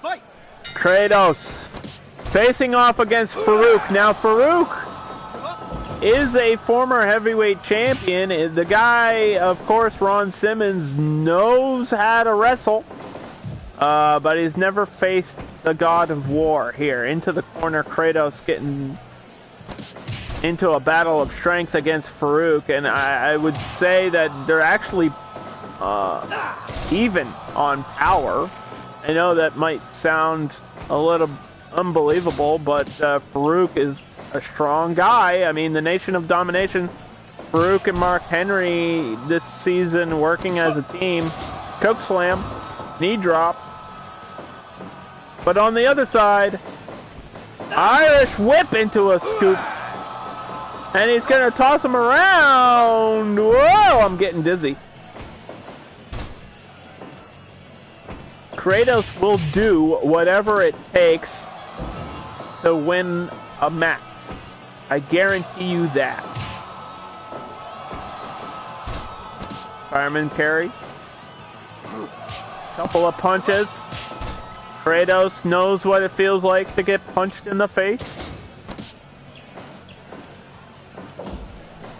Fight! Kratos facing off against Farooq. Now Farooq is a former heavyweight champion. The guy, of course, Ron Simmons, knows how to wrestle, but he's never faced the God of War here. Into the corner, Kratos getting into a battle of strength against Farooq, and I would say that they're actually even on power. I know that might sound a little unbelievable, but Farooq is a strong guy. I mean, the Nation of Domination, Farooq and Mark Henry this season working as a team. Chokeslam, knee drop. But on the other side, Irish whip into a scoop. And he's going to toss him around. Whoa, I'm getting dizzy. Kratos will do whatever it takes to win a match. I guarantee you that. Fireman carry. Couple of punches. Kratos knows what it feels like to get punched in the face.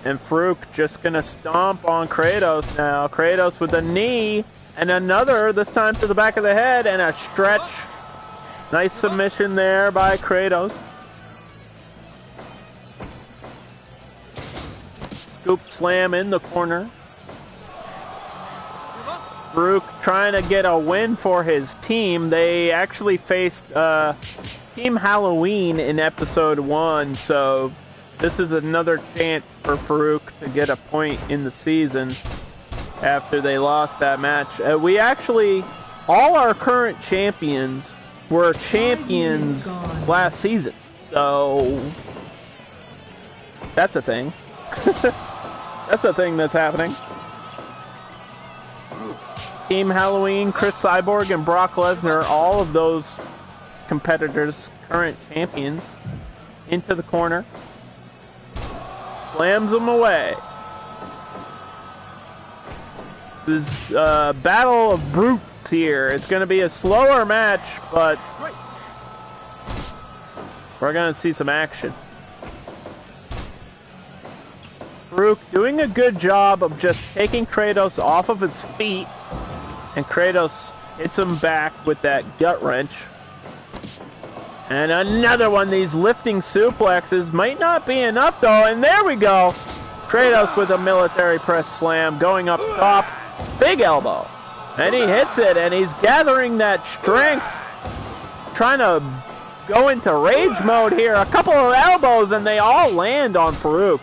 And Farooq just gonna stomp on Kratos now. Kratos with a knee and another, this time to the back of the head, and a stretch. Nice submission there by Kratos. Scoop slam in the corner. Farooq trying to get a win for his team. They actually faced Team Halloween in episode 1, so this is another chance for Farooq to get a point in the season after they lost that match. We actually, all our current champions were champions last season, so that's a thing. That's a thing that's happening. Team Halloween, Chris Cyborg, and Brock Lesnar, all of those competitors, current champions, into the corner. Slams them away. This is a battle of brutes here. It's going to be a slower match, but we're going to see some action. Farooq doing a good job of just taking Kratos off of his feet, and Kratos hits him back with that gut wrench. And another one, these lifting suplexes might not be enough though, and there we go. Kratos with a military press slam going up top, big elbow. And he hits it, and he's gathering that strength, trying to go into rage mode here. A couple of elbows, and they all land on Farooq.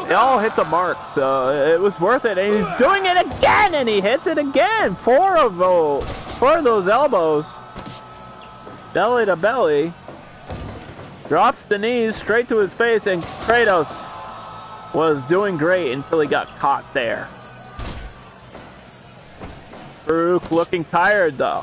They all hit the mark, so it was worth it. And he's doing it again, and he hits it again. Four of those elbows. Belly to belly. Drops the knees straight to his face, and Kratos was doing great until he got caught there. Farooq looking tired, though.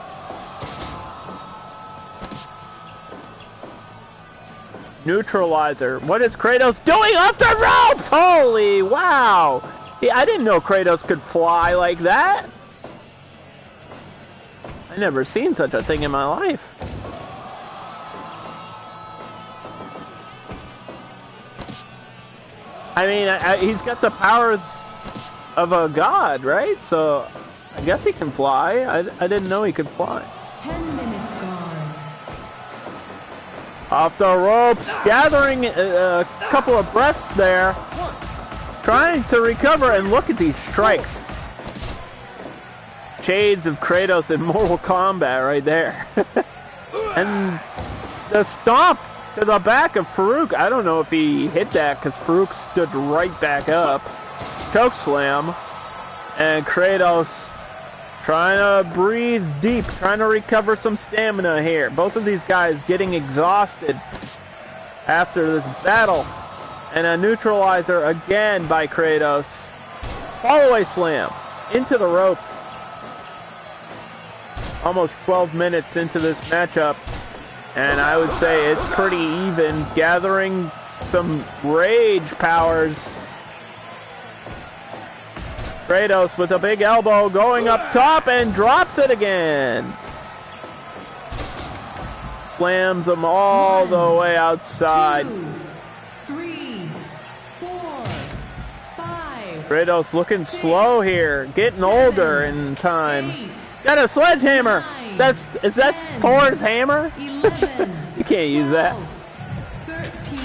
Neutralizer. What is Kratos doing off the ropes? Holy wow! I didn't know Kratos could fly like that. I never seen such a thing in my life. I mean, he's got the powers of a god, right? So I guess he can fly. I didn't know he could fly. 10 minutes gone. Off the ropes, gathering a couple of breaths there, trying to recover, and look at these strikes. Shades of Kratos in Mortal Kombat right there. And the stomp to the back of Farooq. I don't know if he hit that because Farooq stood right back up. Choke slam. And Kratos trying to breathe deep, trying to recover some stamina here. Both of these guys getting exhausted after this battle. And a neutralizer again by Kratos. Fallaway slam into the rope. Almost 12 minutes into this matchup. And I would say it's pretty even, gathering some rage powers. Kratos with a big elbow going up top and drops it again. Slams them all the way outside. 2, 3, 4, 5. Kratos looking slow here, getting older in time. 8, Got a sledgehammer. 9, Is that 10, Thor's hammer? 11. You can't use that. 12, 13,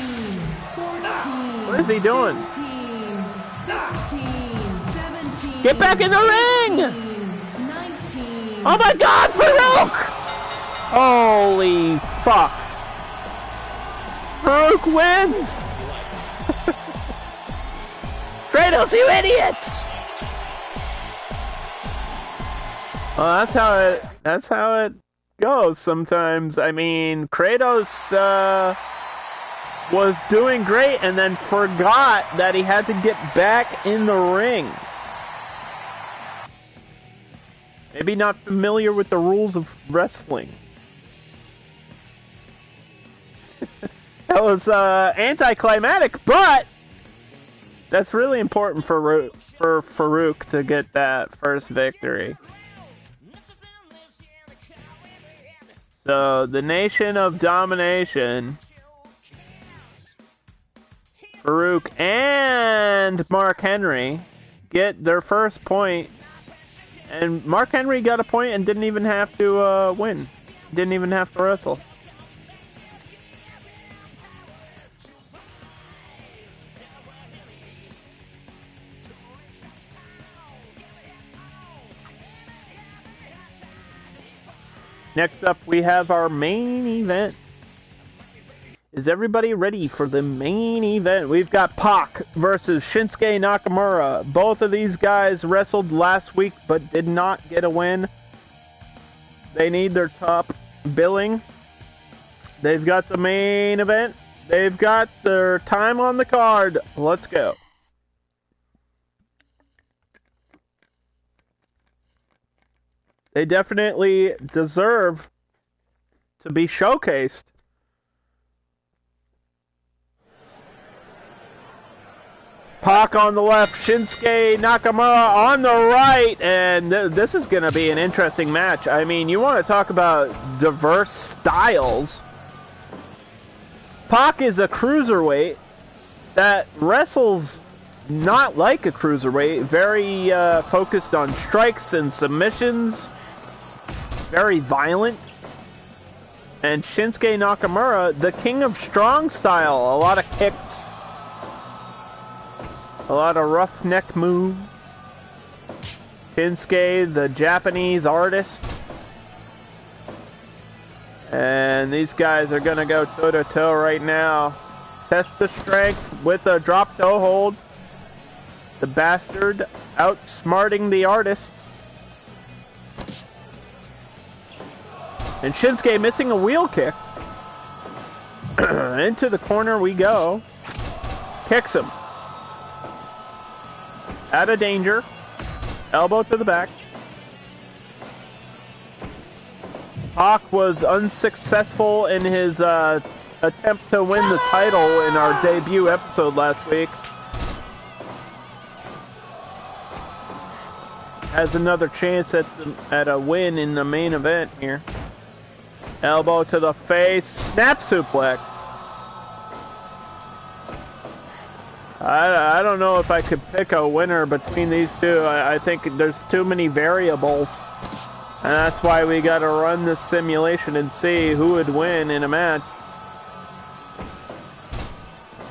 14. What is he doing? 15, 16, 17. Get back in the ring! 18, 19. Oh my God, Farooq! Holy fuck! Farooq wins! Kratos, you idiots! Well, that's how it goes sometimes. I mean, Kratos was doing great and then forgot that he had to get back in the ring. Maybe not familiar with the rules of wrestling. That was anticlimactic, but that's really important for Farooq to get that first victory. So, the Nation of Domination Farooq and Mark Henry get their first point. And Mark Henry got a point and didn't even have to win. Didn't even have to wrestle. Next up, we have our main event. Is everybody ready for the main event? We've got Pac versus Shinsuke Nakamura. Both of these guys wrestled last week but did not get a win. They need their top billing. They've got the main event. They've got their time on the card. Let's go. They definitely deserve to be showcased. Pac on the left, Shinsuke Nakamura on the right, and this is going to be an interesting match. I mean, you want to talk about diverse styles. Pac is a cruiserweight that wrestles not like a cruiserweight, very focused on strikes and submissions, very violent. And Shinsuke Nakamura, the king of strong style, a lot of kicks, a lot of roughneck moves. Shinsuke, the Japanese artist. And these guys are going to go toe-to-toe right now. Test the strength with a drop toe hold. The bastard outsmarting the artist. And Shinsuke missing a wheel kick. Into the corner we go. Kicks him. Out of danger. Elbow to the back. Pac was unsuccessful in his attempt to win the title in our debut episode last week. Has another chance at a win in the main event here. Elbow to the face. Snap suplex. I don't know if I could pick a winner between these two. I think there's too many variables. And that's why we got to run this simulation and see who would win in a match.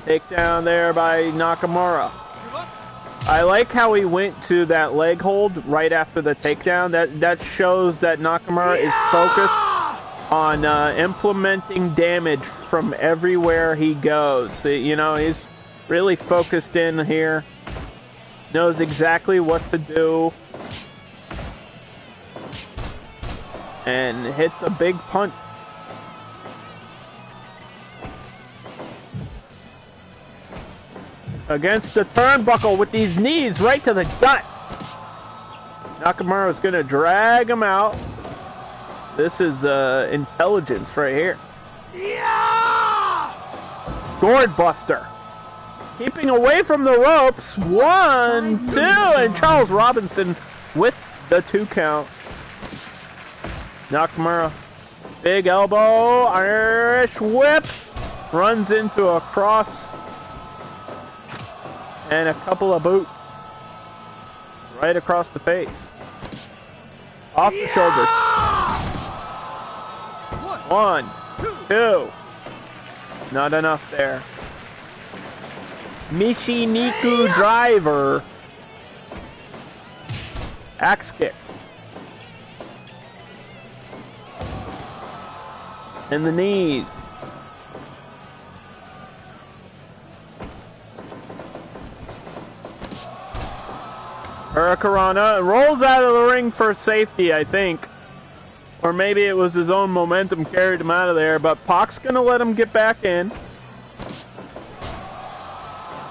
Takedown there by Nakamura. I like how he went to that leg hold right after the takedown. That shows that Nakamura is focused on implementing damage from everywhere he goes. You know, he's really focused in here. Knows exactly what to do. And hits a big punch. Against the turnbuckle with these knees right to the gut. Nakamura is going to drag him out. This is intelligence right here. Yeah! Gourd Buster. Keeping away from the ropes. 1, 2, and Charles Robinson with the 2 count. Nakamura. Big elbow. Irish whip. Runs into a cross. And a couple of boots. Right across the face. Off the shoulders. 1, 2. Not enough there. Michiniku driver. Axe kick. And the knees. Hurricanrana rolls out of the ring for safety, I think. Or maybe it was his own momentum carried him out of there, but Pac's going to let him get back in.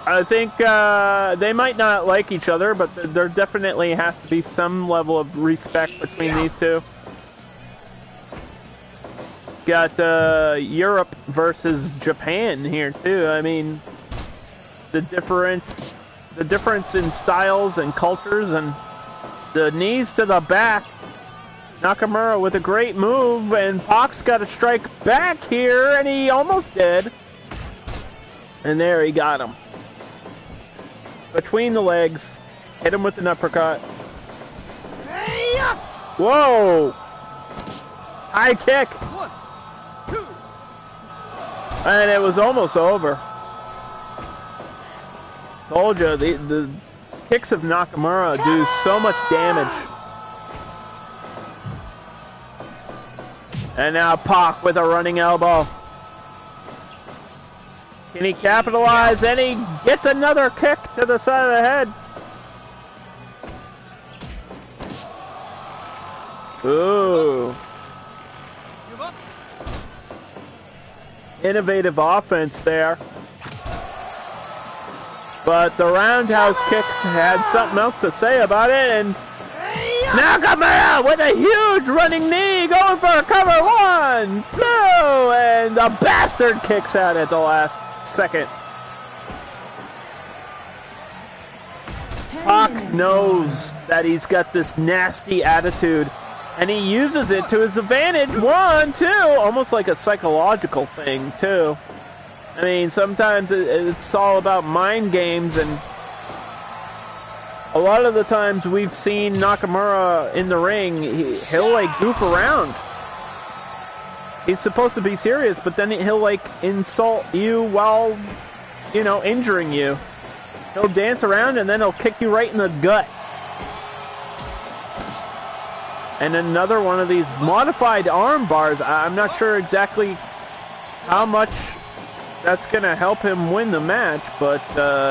I think they might not like each other, but there definitely has to be some level of respect between these two. Got Europe versus Japan here too. I mean, the difference in styles and cultures, and the knees to the back. Nakamura with a great move, and Pac's got to strike back here, and he almost did. And there, he got him. between the legs, hit him with an uppercut. Whoa! High kick! 1, 2. And it was almost over. Told you, the kicks of Nakamura do so much damage. And now Pac with a running elbow. Can he capitalize? And he gets another kick to the side of the head. Ooh. Give up. Innovative offense there. But the roundhouse kicks had something else to say about it, and Nakamura with a huge running knee going for a cover. 1, 2, and the bastard kicks out at the last second. 10 Pac minutes knows that he's got this nasty attitude, and he uses it to his advantage. 1, 2, almost like a psychological thing, too. I mean, sometimes it's all about mind games, and a lot of the times we've seen Nakamura in the ring, he'll like goof around. He's supposed to be serious, but then he'll like insult you while, you know, injuring you. He'll dance around and then he'll kick you right in the gut. And another one of these modified arm bars. I'm not sure exactly how much that's going to help him win the match, but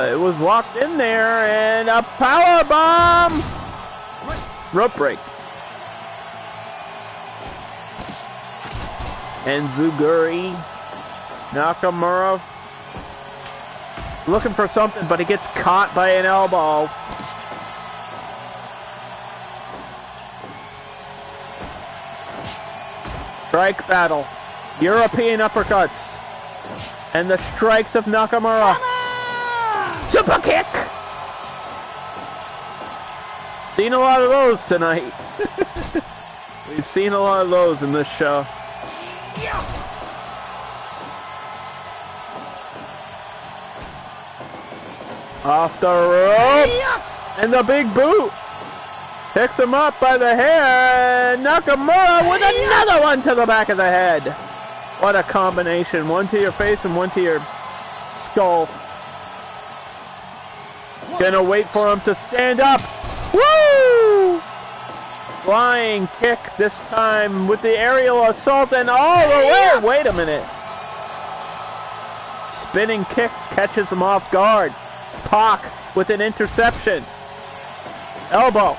it was locked in there, and a power bomb! Rope break. And Zuguri. Nakamura looking for something, but he gets caught by an elbow. Strike battle. European uppercuts. And the strikes of Nakamura. Super kick! Seen a lot of those tonight. We've seen a lot of those in this show. Off the ropes! And the big boot! Picks him up by the hair. Nakamura with another one to the back of the head. What a combination. One to your face and one to your skull. Gonna wait for him to stand up. Woo! Flying kick this time with the aerial assault and all the way. Wait a minute. Spinning kick catches him off guard. Pac with an interception. Elbow.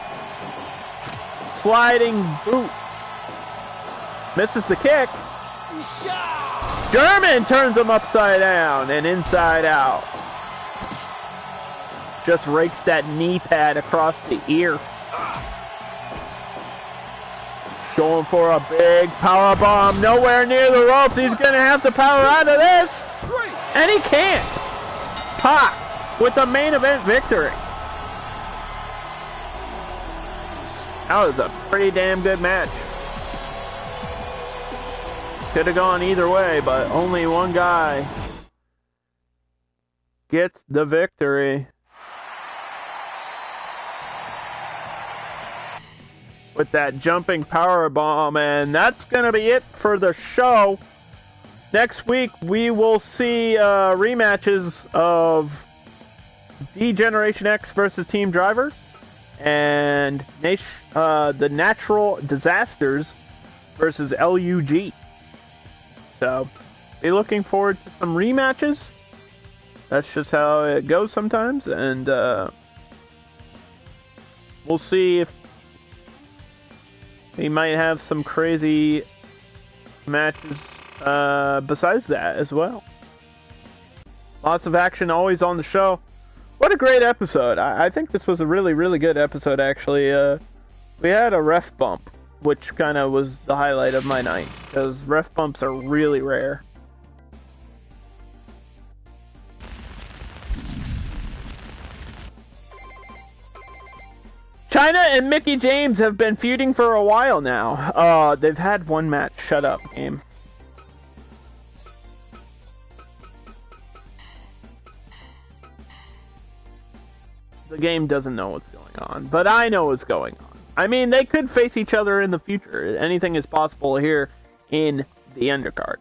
Sliding boot. Misses the kick. German turns him upside down and inside out. Just rakes that knee pad across the ear. Going for a big power bomb. Nowhere near the ropes. He's going to have to power out of this. And he can't. Pac with the main event victory. That was a pretty damn good match. Could have gone either way, but only one guy gets the victory. With that jumping power bomb, and that's going to be it for the show. Next week, we will see rematches of D-Generation X versus Team Driver and the Natural Disasters versus LUG. So, be looking forward to some rematches. That's just how it goes sometimes. And we'll see if we might have some crazy matches besides that as well. Lots of action always on the show. What a great episode. I think this was a really, really good episode, actually. We had a ref bump, which kind of was the highlight of my night, because ref bumps are really rare. Chyna and Mickie James have been feuding for a while now. They've had one match. Shut up, game. The game doesn't know what's going on, but I know what's going on. I mean, they could face each other in the future. Anything is possible here in the Undercard.